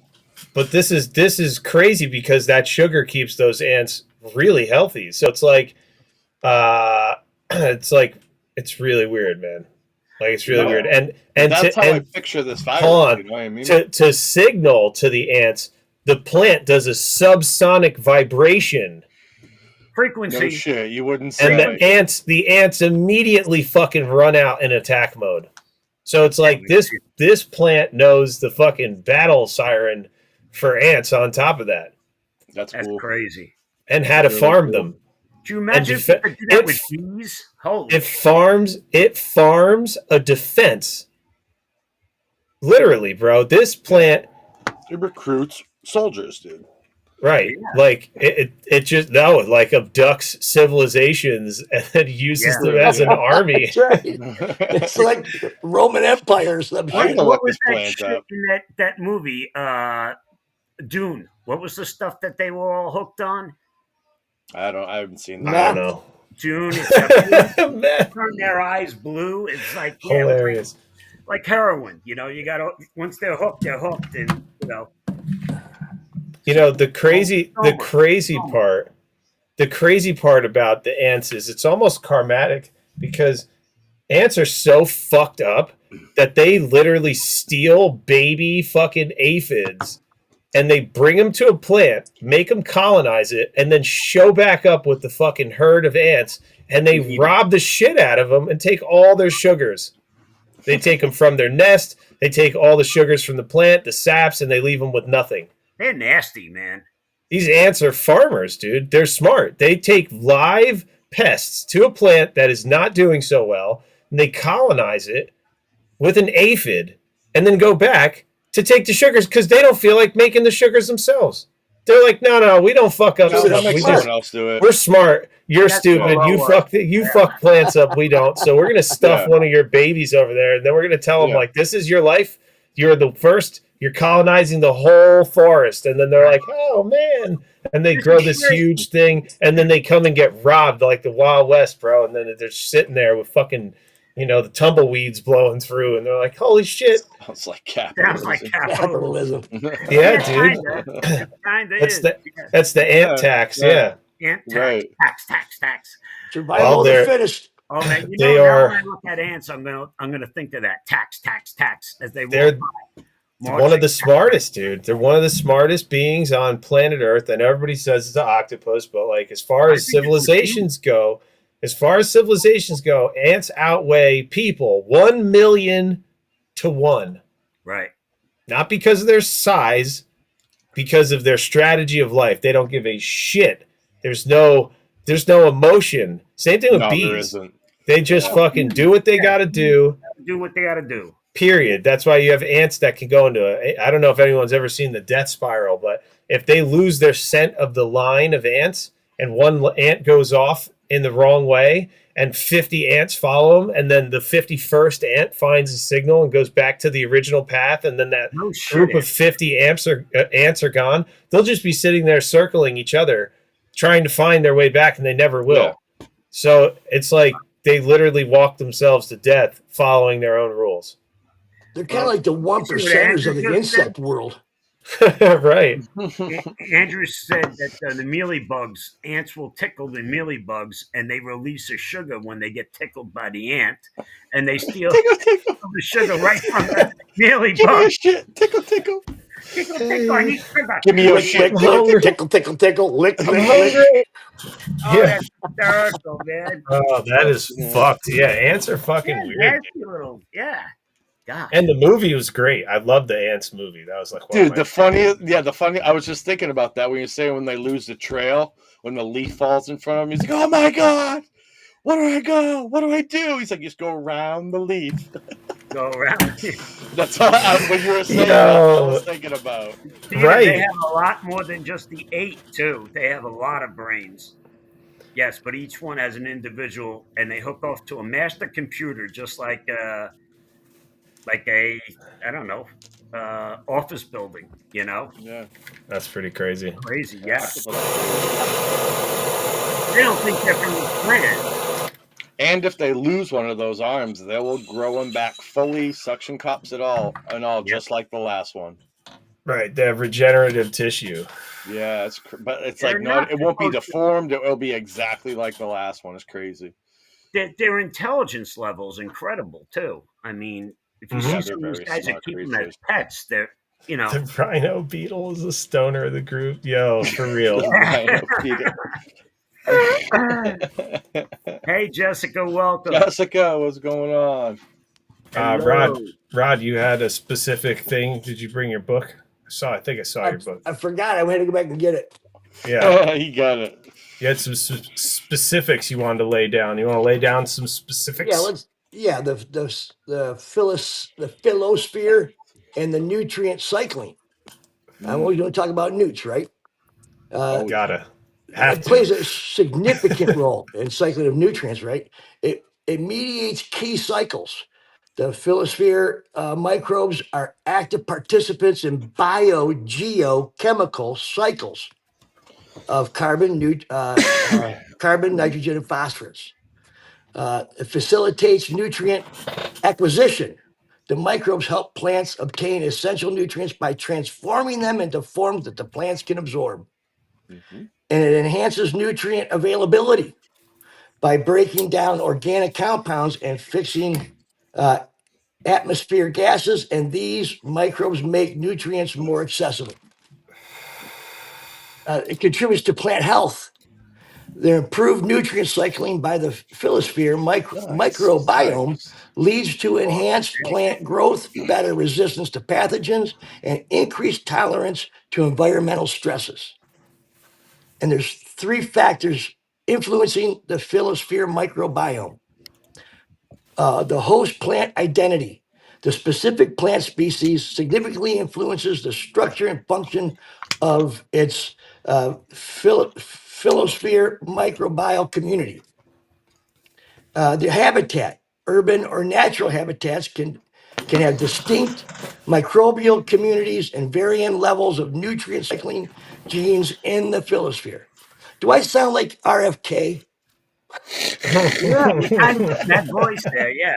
but this is crazy because that sugar keeps those ants really healthy. So it's like, it's really weird, man. Like it's really No. weird, and That's to, how I and picture this virus. hold on. You know what I mean? to signal to the ants, the plant does a subsonic vibration. Frequency. No shit, you wouldn't And say. the ants immediately fucking run out in attack mode. So it's like this plant knows the fucking battle siren for ants on top of that, That's That's cool. crazy. and how to Really farm cool. them. Do you imagine defe- if they do that it- with bees? Holy It farms a defense. Literally, bro. This plant, It recruits soldiers, dude. right? Yeah. Like it just like abducts civilizations and then uses Yeah. them as an army. That's right. It's like Roman Empire or some I'm shit. gonna What look was this that plant shit up. in that movie, Dune? What was the stuff that they were all hooked on? I haven't seen I that. don't know. Dune. It's a Man, turn their eyes blue. It's like yeah, it was hilarious. like heroin. You know, you got to once they're hooked, and you know. You know the crazy Summer. the crazy part about the ants is it's almost karmatic because ants are so fucked up that they literally steal baby fucking aphids and they bring them to a plant, make them colonize it, and then show back up with the fucking herd of ants, and they rob the shit out of them and take all their sugars. They take them from their nest, they take all the sugars from the plant, the saps, and they leave them with nothing. They're nasty, man. These ants are farmers, dude. They're smart. They take live pests to a plant that is not doing so well, and they colonize it with an aphid, and then go back to take the sugars because they don't feel like making the sugars themselves. They're like, no, we don't fuck up No, stuff. make We someone just, else do it. we're smart. You're That's stupid. what You I fuck you fuck plants up. We don't. So we're gonna stuff Yeah. one of your babies over there, and then we're gonna tell them Yeah. like, this is your life. You're the first. You're colonizing the whole forest, and then they're like, oh man, and they grow this huge thing, and then they come and get robbed like the Wild West, bro. And then they're sitting there with fucking, the tumbleweeds blowing through, and they're like, holy shit, Sounds like Sounds like capitalism. capitalism. yeah, dude. Kinda That's is. the That's the ant tax, yeah. Ant tax, Right. tax. Survival of the they're- fittest. Oh man, you They know, are- now when I look at ants, I'm gonna think of that tax as they They're walk by. one of the smartest, dude. They're one of the smartest beings on planet Earth. And everybody says it's an octopus, but like as far as civilizations go, ants outweigh people 1 million to 1. Right. Not because of their size, because of their strategy of life. They don't give a shit. There's no There's no emotion. Same thing with No, there bees. isn't. They just Yeah. fucking do what they got to do. Do what they got to do. Period. That's why you have ants that can go into it. I don't know if anyone's ever seen the death spiral, but if they lose their scent of the line of ants and one ant goes off in the wrong way and 50 ants follow them, and then the 51st ant finds a signal and goes back to the original path, and then that No shit. group of 50 ants are gone, they'll just be sitting there circling each other trying to find their way back, and they never will. Yeah. So it's like they literally walk themselves to death following their own rules. They're kind of like the 1%ers of the insect world. Right. Andrew said that the mealy bugs, ants will tickle the mealy bugs, and they release a sugar when they get tickled by the ant, and they steal Tickle. the sugar right from the mealy Give me your bug. shit. Tickle. Tickle, I need sugar. Give me your Lick, shit. lick, tickle, tickle, tickle, lick, I'm lick, hungry. lick. Oh, Yeah. that's hysterical, man. Oh, that is fucked. Yeah, ants are fucking Yeah, weird. nasty little, yeah. God. And the movie was great. I loved the ants movie. That was like one of Dude, my the funny. I was just thinking about that when you're saying when they lose the trail, when the leaf falls in front of him. He's like, "Oh my god, where do I go? What do I do?" He's like, "Just go around the leaf." Go around. That's all. When you were saying Yo. that, I was thinking about. Right. They have a lot more than just the 8, too. They have a lot of brains. Yes, but each one has an individual, and they hook off to a master computer, just like a I don't know, office building. You know, Yeah. That's pretty crazy. crazy. Yeah, they don't think they're from the planet. And if they lose one of those arms, they will grow them back fully, suction cups and all, just like the last one. Right. They have regenerative tissue. Yeah, but it's They're like not it won't be supposed to- deformed. It will be exactly like the last one. It's crazy. Their intelligence level is incredible too. I mean, if you Mhm. see Yeah, some of they're these very guys that smart keep them as creatures. pets, they're The rhino beetle is the stoner of the group. Yo, for real. Hey, Jessica, welcome. Jessica, what's going on? Hello. Rod, you had a specific thing. Did you bring your book? I think I saw your book. I forgot. I had to go back and get it. Yeah. He got it. You had some specifics you wanted to lay down. You want to lay down some specifics? Yeah, the Phyllosphere and the nutrient cycling. I'm always going to talk about newts, right? Gotta. It plays a significant role in cycling of nutrients, right? It mediates key cycles. The Phyllosphere microbes are active participants in biogeochemical cycles of carbon, nitrogen, and phosphorus. It facilitates nutrient acquisition. The microbes help plants obtain essential nutrients by transforming them into forms that the plants can absorb. Mhm. And it enhances nutrient availability by breaking down organic compounds and fixing atmosphere gases, and these microbes make nutrients more accessible. It contributes to plant health. The improved nutrient cycling by the Phyllosphere microbiome leads to enhanced plant growth, better resistance to pathogens, and increased tolerance to environmental stresses. And there's 3 factors influencing the Phyllosphere microbiome. The host plant identity. The specific plant species significantly influences the structure and function of its Phyllosphere microbial community. The habitat, urban or natural habitats, can have distinct microbial communities and varying levels of nutrient cycling genes in the Phyllosphere. Do I sound like RFK? Yeah, you kind of that voice there. Yeah.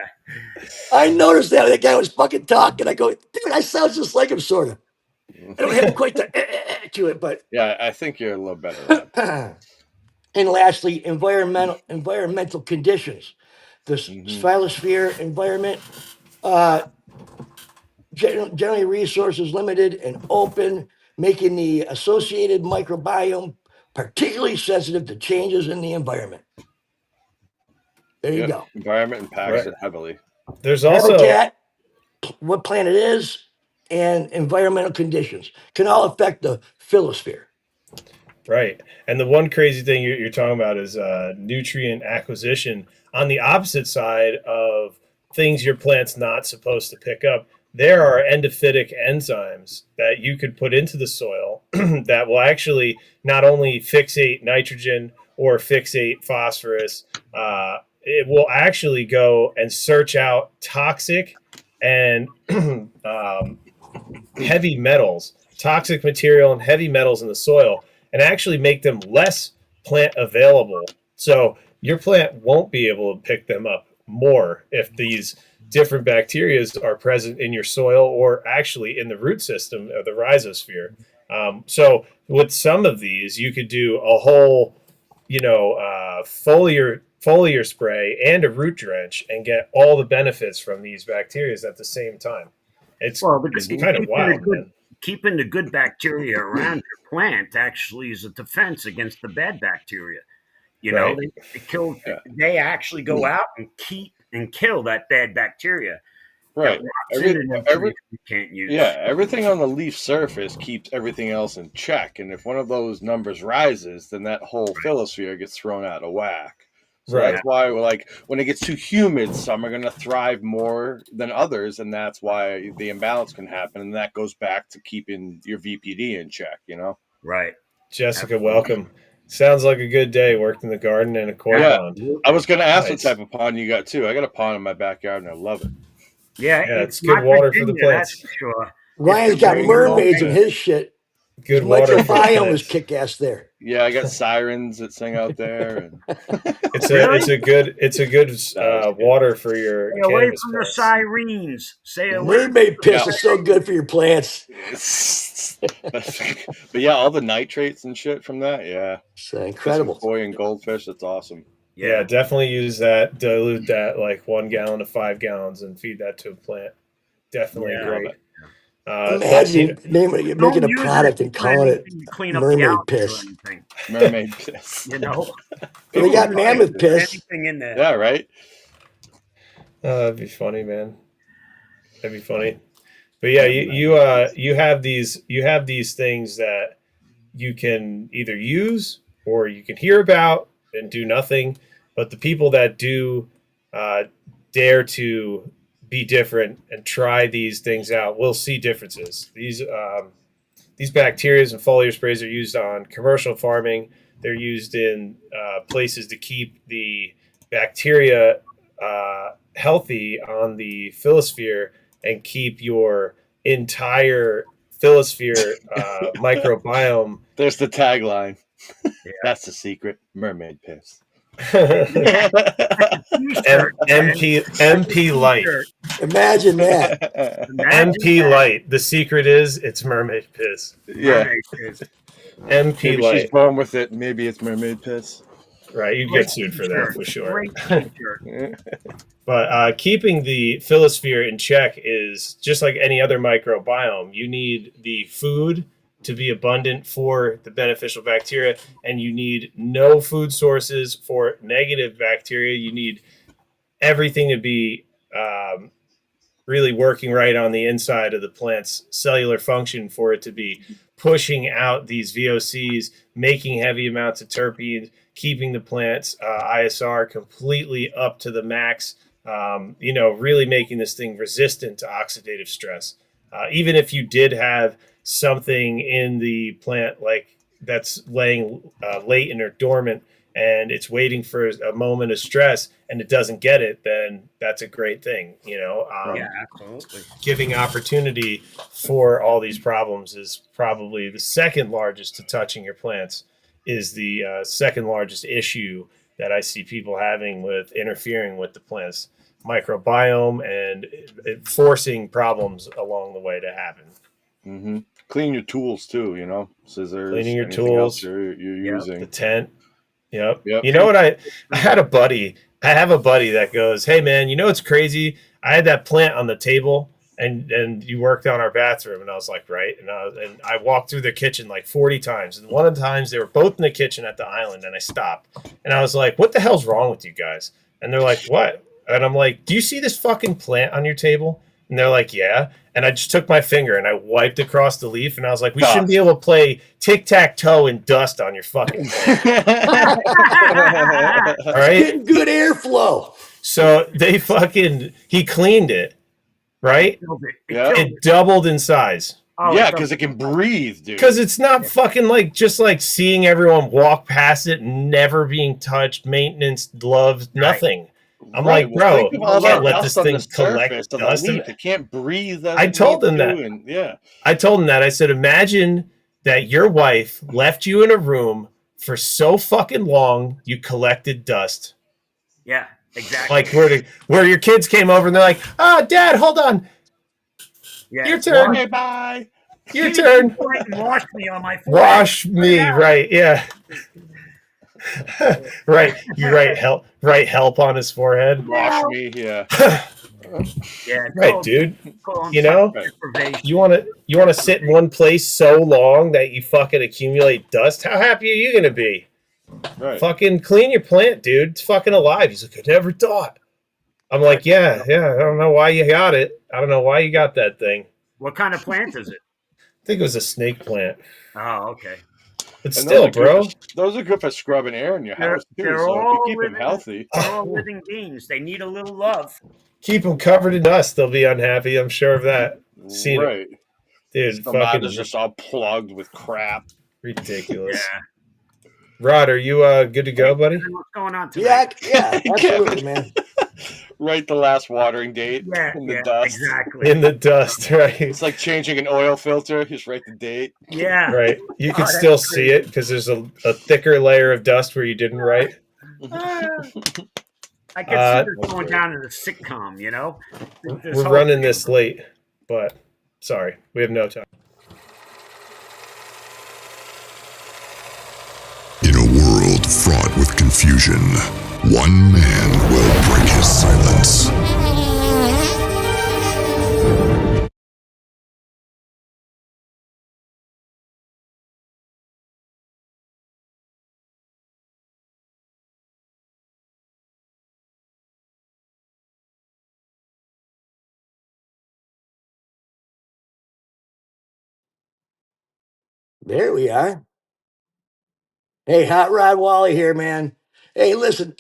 I noticed that guy was fucking talking. I go, dude, I sound just like him, sort of. I don't have quite the to it, but Yeah, I think you're a little better at and lastly, environmental conditions. The Phyllosphere environment, generally resources limited and open, making the associated microbiome particularly sensitive to changes in the environment. There you go. Environment impacts it heavily. There's also Habitat, what plant it is, and environmental conditions can all affect the Phyllosphere. Right. And the one crazy thing you're talking about is nutrient acquisition. On the opposite side of things your plant's not supposed to pick up, there are endophytic enzymes that you could put into the soil that will actually not only fixate nitrogen or fixate phosphorus, it will actually go and search out toxic and heavy metals, toxic material, and heavy metals in the soil and actually make them less plant available. So your plant won't be able to pick them up more if these different bacteria are present in your soil or actually in the root system of the rhizosphere. So with some of these, you could do a whole, foliar spray and a root drench and get all the benefits from these bacteria at the same time. It's Well, it's kind of wild, man. keeping the good bacteria around your plant actually is a defense against the bad bacteria. You know, Right. they kill. Yeah. They actually go out and keep and kill that bad bacteria Right. that rots Every, into every, nutrients you can't use. yeah, everything on the leaf surface keeps everything else in check. And if one of those numbers rises, then that whole phyllosphere gets thrown out of whack. So Right. that's why we're like, when it gets too humid, some are going to thrive more than others. And that's why the imbalance can happen. And that goes back to keeping your VPD in check, you know? Right. Jessica, Absolutely. welcome. Sounds like a good day. Worked in the garden and a koi Yeah. pond. I was going to ask Nice. what type of pond you got too. I got a pond in my backyard and I love it. Yeah, Yeah, it's good water for the That's plants. for sure. Ryan's got There you go. mermaids in his shit. Good His water for the microbiome is plants. kick ass there. Yeah, I got sirens that sing out there. And It's Really? a good water for your Stay away cannabis from the plants. sirens. Stay away. Mermaid piss Yeah. is so good for your plants. but yeah, all the nitrates and shit from that, yeah. It's Get some incredible. koi and goldfish, that's awesome. Yeah, definitely use that. Dilute that like 1 gallon to 5 gallons and feed that to a plant. Definitely Yeah. great. Imagine making Don't a use product it and for calling it anything to clean up the mermaid algae or piss. anything. Mermaid piss. You know, They got People mammoth like piss. anything in there. Yeah, right? that'd be funny, man. That'd be funny. But yeah, you have these things that you can either use or you can hear about and do nothing. But the people that do dare to be different and try these things out will see differences. These bacteria and foliar sprays are used on commercial farming. They're used in places to keep the bacteria healthy on the Phyllosphere and keep your entire Phyllosphere microbiome. There's the tagline. Yeah. That's the secret. Mermaid piss. MP light. Imagine that. MP light. The secret is it's mermaid piss. Yeah. MP Maybe light. she's born with it. Maybe it's mermaid piss. Right, you get sued for that for sure. Great t-shirt. But keeping the Phyllosphere in check is just like any other microbiome. You need the food to be abundant for the beneficial bacteria, and you need no food sources for negative bacteria. You need everything to be really working right on the inside of the plant's cellular function for it to be pushing out these VOCs, making heavy amounts of terpenes, keeping the plant's ISR completely up to the max, really making this thing resistant to oxidative stress. Even if you did have something in the plant like that's laying latent or dormant and it's waiting for a moment of stress and it doesn't get it, then that's a great thing. Yeah, absolutely. Giving opportunity for all these problems is probably the second largest to touching your plants, is the second largest issue that I see people having with interfering with the plants microbiome and forcing problems along the way to happen. Mm-hmm. Clean your tools too, scissors, Cleaning your anything tools. else you're using. The tent. Yep. Yep. You know what? I have a buddy that goes, "Hey man, it's crazy. I had that plant on the table and you worked on our bathroom." And I was like, "Right." And I walked through the kitchen like 40 times. And one of the times they were both in the kitchen at the island and I stopped. And I was like, "What the hell's wrong with you guys?" And they're like, "What?" And I'm like, "Do you see this fucking plant on your table?" And they're like, yeah. And I just took my finger and I wiped across the leaf, and I was like, we Dust. shouldn't be able to play tic-tac-toe in dust on your fucking plant. All right. Getting good airflow. So he cleaned it, right? Yeah. It doubled in size. Yeah, because it can breathe, dude. Because it's not fucking like just like seeing everyone walk past it, never being touched, maintenance, gloves, nothing. I'm like, bro, think of all you can't that let this dust on thing the collect surface of the dust. leaf. It can't breathe. As I it told needs him to, that. and yeah, I told him that. I said, imagine that your wife left you in a room for so fucking long, you collected dust. Yeah, exactly. Like where your kids came over and they're like, oh, Dad, hold on. Yeah. Your turn. okay, bye. Your turn. Wash me on my forehead. Wash me, right? Yeah. Right. You write help on his forehead. Wash me, yeah. Yeah. Right, dude. You know, deprivation. you wanna sit in one place so long that you fucking accumulate dust. How happy are you gonna be? Right. Fucking clean your plant, dude. It's fucking alive. He's like, I never thought. I'm like, yeah. I don't know why you got it. I don't know why you got that thing. What kind of plant is it? I think it was a snake plant. Oh, okay. But still, bro. Those are good for scrubbing air in your house too. They're So all if you keep them living- healthy. They're all living beings. They need a little love. Keep them covered in dust. They'll be unhappy. I'm sure of that. Seen Right. it. Dude, The fucking is just all plugged with crap. ridiculous. Yeah. Rod, are you good to go, buddy? What's going on tonight? Yeah, absolutely, man. Right, the last watering date in the dust. Exactly. In the dust, right? It's like changing an oil filter. Just write the date. Yeah. Right. You can that's still see it because there's a thicker layer of dust where you didn't write. I can see this going down in a sitcom, you know? We're running this late, but sorry, we have no time. In a world fraught with confusion, one man will break his silence. There we are. Hey, Hot Rod Wally here, man. Hey, listen,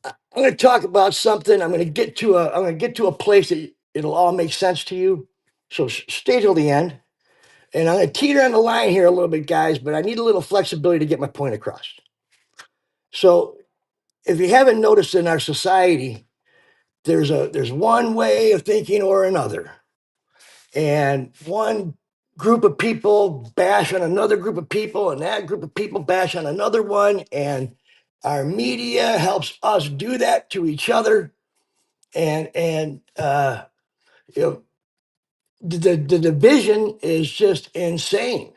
I'm going to talk about something. I'm going to get to a place that it'll all make sense to you. So stay till the end. And I'm going to teeter on the line here a little bit, guys, but I need a little flexibility to get my point across. So if you haven't noticed in our society, there's one way of thinking or another. And one group of people bash on another group of people, and that group of people bash on another one. And our media helps us do that to each other. And you know, the division is just insane.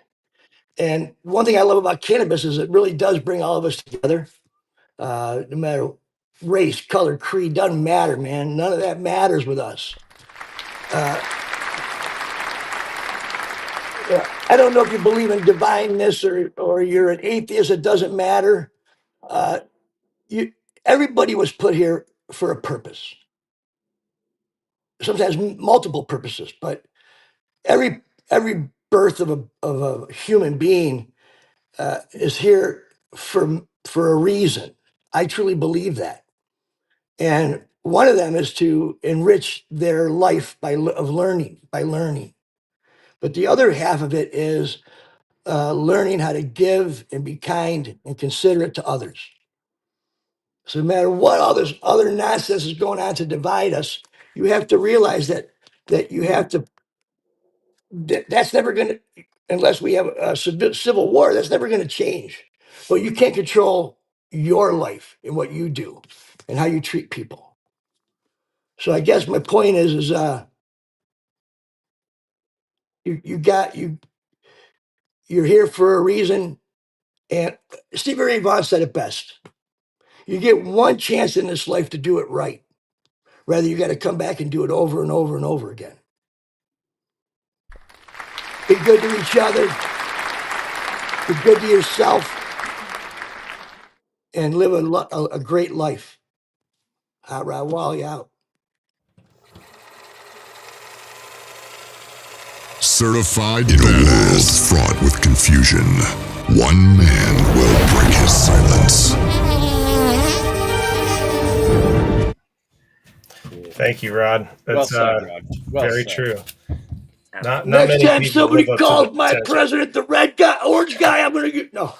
And one thing I love about cannabis is it really does bring all of us together. No matter race, color, creed, doesn't matter, man. None of that matters with us. I don't know if you believe in divineness or you're an atheist. It doesn't matter. Everybody was put here for a purpose. Sometimes multiple purposes, but every birth of a human being is here for a reason. I truly believe that, and one of them is to enrich their life by learning. But the other half of it is learning how to give and be kind and considerate to others. So no matter what other nonsense is going on to divide us, you have to realize that you have to. That's never going to, unless we have a civil war. That's never going to change. But you can't control your life and what you do and how you treat people. So I guess my point is you're here for a reason. And Stevie Ray Vaughan said it best. You get one chance in this life to do it right. Rather, you got to come back and do it over and over and over again. Be good to each other. Be good to yourself. And live a great life. Hot Rod Wally out. Certified badass fraught with confusion. One man will break his silence. Thank you, Rod. Well That's said, Rod. Well very said. true. Not Absolutely. Next many time people somebody live up to calls the my potential. president the red guy, orange guy, I'm gonna get no.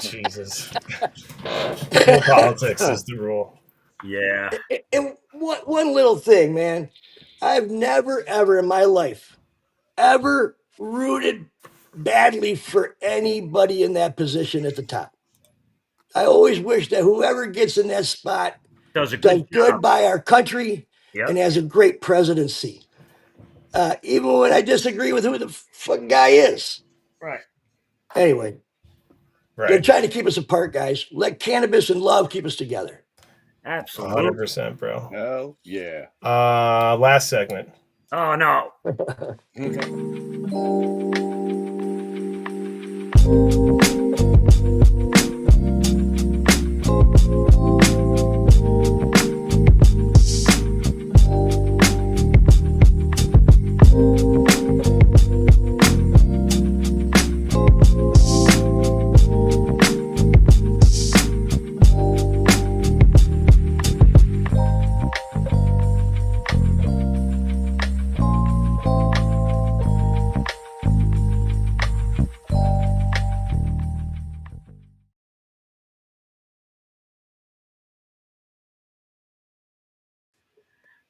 Jesus. No politics is the rule. Yeah. And one little thing, man. I've never ever in my life ever rooted badly for anybody in that position at the top. I always wish that whoever gets in that spot Does a does good good job. by our country Yep. and has a great presidency. Even when I disagree with who the fuck guy is. Right. Anyway, they're Right. trying to keep us apart, guys. Let cannabis and love keep us together. Absolutely. 100%, bro. Hell yeah. Last segment. Oh no.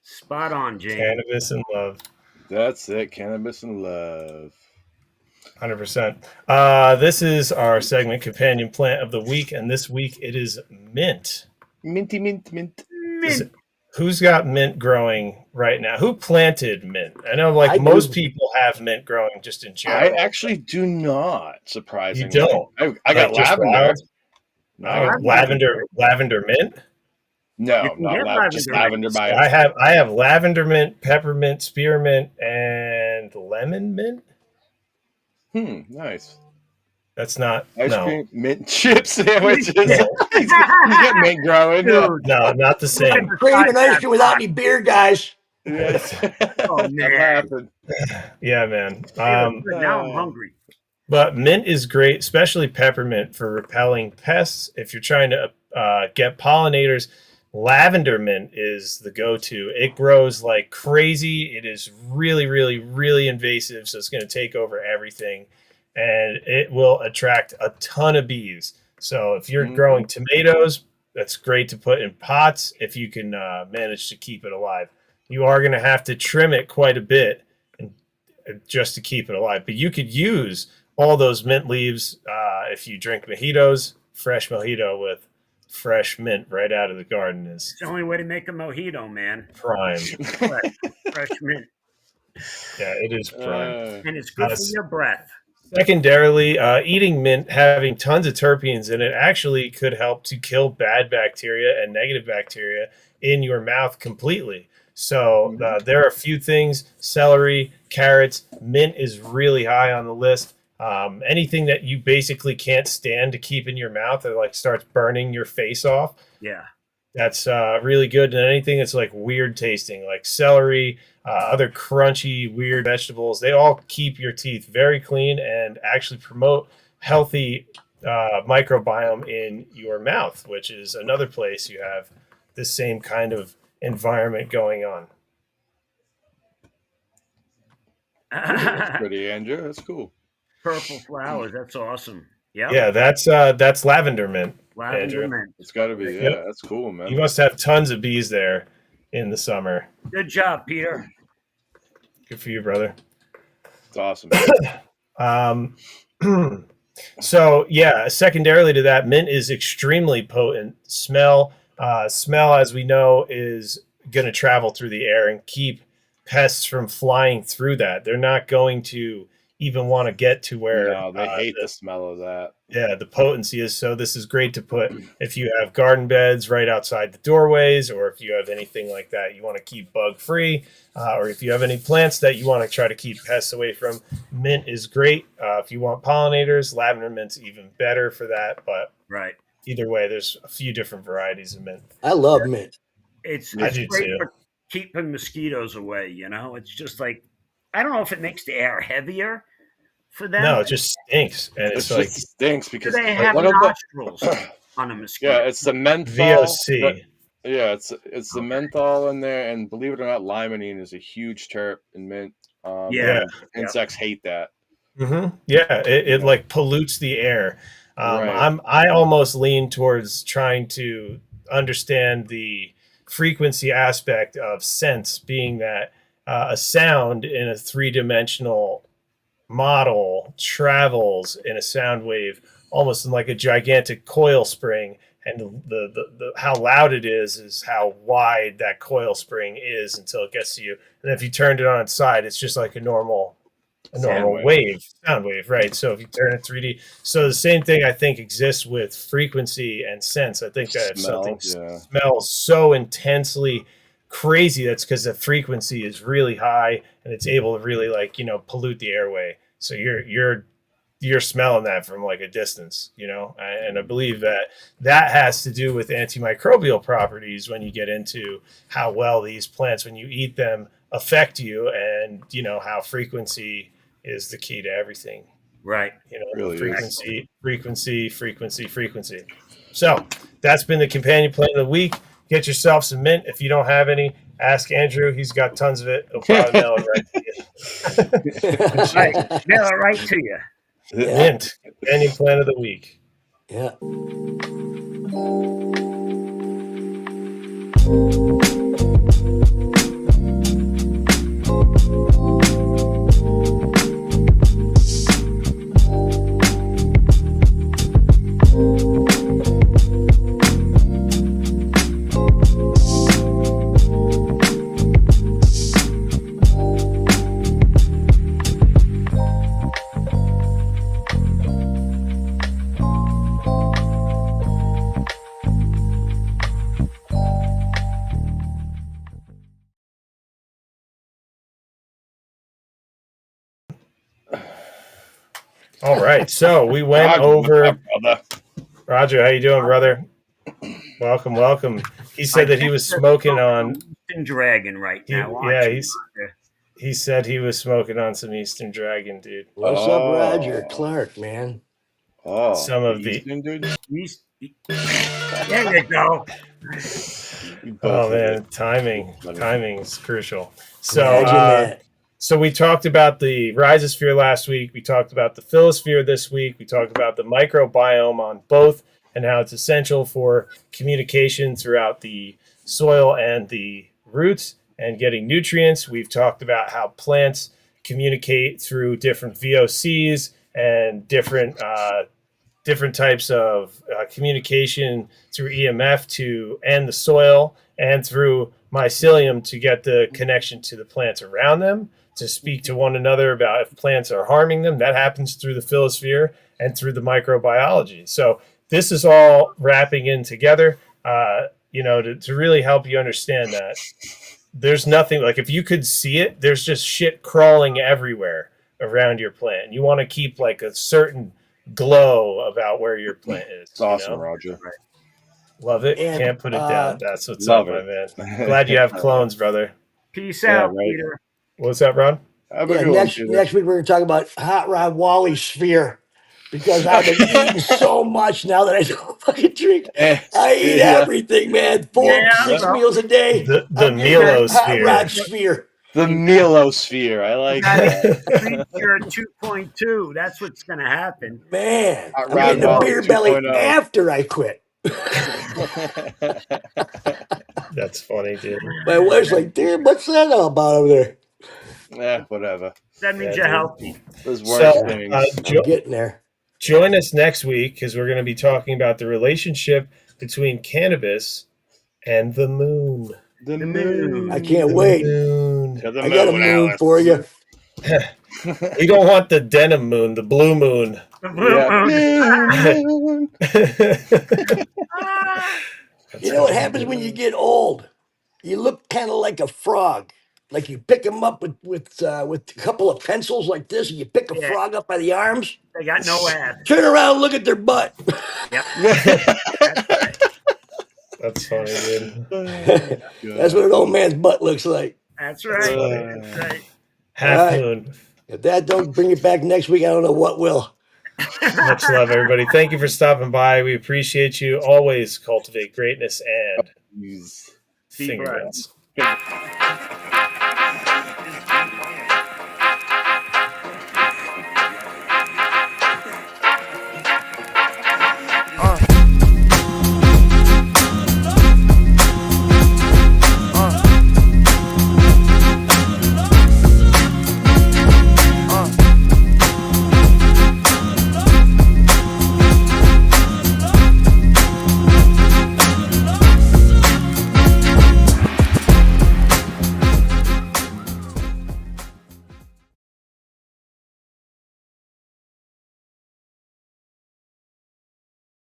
Spot on, Jamie. Cannabis and love. That's it. Cannabis and love. 100%. This is our segment, Companion Plant of the Week, and this week it is mint. Minty mint mint. Mint. Who's got mint growing right now? Who planted mint? I know, like, I most do. people have mint growing just in I general. actually do not, surprisingly. You don't? I got Like, just lavender. flowers? No, I got Lavender mint? no, You can not get lavender. Just lavender by I itself. have lavender mint, peppermint, spearmint, and lemon mint. Nice. That's not Ice no. cream, mint chip sandwiches. No. He's got mint growing. Dude. No, not the same. Craving ice cream without any beer, guys. Yes. Oh, I'm man. laughing. Yeah, man. Now I'm hungry. But mint is great, especially peppermint for repelling pests. If you're trying to get pollinators, lavender mint is the go-to. It grows like crazy. It is really, really, really invasive, so it's going to take over everything, and it will attract a ton of bees. So if you're growing tomatoes, that's great to put in pots if you can manage to keep it alive. You are going to have to trim it quite a bit and just to keep it alive. But you could use all those mint leaves if you drink mojitos. Fresh mojito with fresh mint right out of the garden is It's the only way to make a mojito, man. prime. Fresh mint. Yeah, it is prime. And it's good for your breath. Secondarily, eating mint, having tons of terpenes in it, actually could help to kill bad bacteria and negative bacteria in your mouth completely. So there are a few things: celery, carrots, mint is really high on the list. Anything that you basically can't stand to keep in your mouth that like starts burning your face off, Yeah. that's really good. And anything that's like weird tasting, like celery, other crunchy, weird vegetables, they all keep your teeth very clean and actually promote healthy microbiome in your mouth, which is another place you have the same kind of environment going on. That's pretty, Andrew. That's cool. Purple flowers. That's awesome. Yep. Yeah, that's lavender mint. Lavender Andrew. mint. It's got to be. Yeah, Yep. that's cool, man. You must have tons of bees there in the summer. Good job, Peter. Good for you, brother. It's awesome. So yeah, secondarily to that, mint is extremely potent. Smell, as we know, is going to travel through the air and keep pests from flying through that. They're not going to even want to get to where No, they hate the smell of that. Yeah, the potency is. So this is great to put if you have garden beds right outside the doorways, or if you have anything like that you want to keep bug free, or if you have any plants that you want to try to keep pests away from. Mint is great. If you want pollinators, lavender mint's even better for that. But Right. either way, there's a few different varieties of mint. I love mint. It's I do great too. for keeping mosquitoes away, you know? It's just like I don't know if it makes the air heavier for them. No, it just stinks, and It it's like just stinks Do because they have one of the nostrils on a mosquito? yeah, it's the menthol. VOC. Yeah, it's the menthol in there, and believe it or not, limonene is a huge terp in mint. Yeah. And insects hate that. Yeah, it like pollutes the air. Right. I almost lean towards trying to understand the frequency aspect of sense, being that a sound in a three-dimensional model travels in a sound wave almost in like a gigantic coil spring, and the how loud it is how wide that coil spring is until it gets to you. And if you turned it on its side, it's just like a normal sound wave, right? So if you turn it 3D, so the same thing I think exists with frequency and sense. I think that if something smells so intensely crazy, that's because the frequency is really high and it's able to really pollute the airway. So you're smelling that from like a distance, and I believe that has to do with antimicrobial properties when you get into how well these plants, when you eat them, affect you, and how frequency is the key to everything. Right. Really frequency. So that's been the companion plant of the week. Get yourself some mint. If you don't have any, ask Andrew. He's got tons of it. He'll probably mail it right to you. Right. Mail it right to you. Mint, companion plant of the week. Yeah. All right, so we went over. Roger, how you doing, brother? Welcome. He said that he was smoking on Eastern Dragon right now. He said he was smoking on some Eastern Dragon, dude. What's up, Roger Clark, man? Oh, some of the there you go. Oh man, timing is crucial. So so we talked about the rhizosphere last week. We talked about the phyllosphere this week. We talked about the microbiome on both and how it's essential for communication throughout the soil and the roots and getting nutrients. We've talked about how plants communicate through different VOCs and different types of communication through EMF to end the soil and through mycelium to get the connection to the plants around them, to speak to one another about if plants are harming them. That happens through the phyllosphere and through the microbiology. So this is all wrapping in together, to really help you understand that there's nothing, like if you could see it, there's just shit crawling everywhere around your plant. And you want to keep like a certain glow about where your plant is. It's awesome, Roger. Right. Love it. And, can't put it down. That's what's up, my man. Glad you have clones, brother. Peace out, Peter. What's up, Ron? Next week we're going to talk about Hot Rod Wally's sphere, because I've been eating so much now that I don't fucking drink. I eat everything, man. 6 meals a day. The Melosphere. Hot Rod sphere. The Melosphere. I like that. You're 2.2. That's what's going to happen. Man, I'm getting a beer belly after I quit. That's funny, dude. My wife's like, dude, what's that all about over there? Yeah, whatever. That means you're healthy. There's worse things. I'm getting there. Join us next week because we're going to be talking about the relationship between cannabis and the moon. The moon. I can't wait. I got a moon for you. We don't want the denim moon, the blue moon. The blue moon. You know what happens when you get old? You look kind of like a frog. Like you pick them up with a couple of pencils like this, and you pick a frog up by the arms. They got no ass. Turn around and look at their butt. Yep. That's funny, dude. That's what an old man's butt looks like. That's right. That's right. Half All right. moon. If that don't bring it back next week, I don't know what will. Much love, everybody. Thank you for stopping by. We appreciate you. Always cultivate greatness and Jeez. Be finger blessed. guns. Yeah.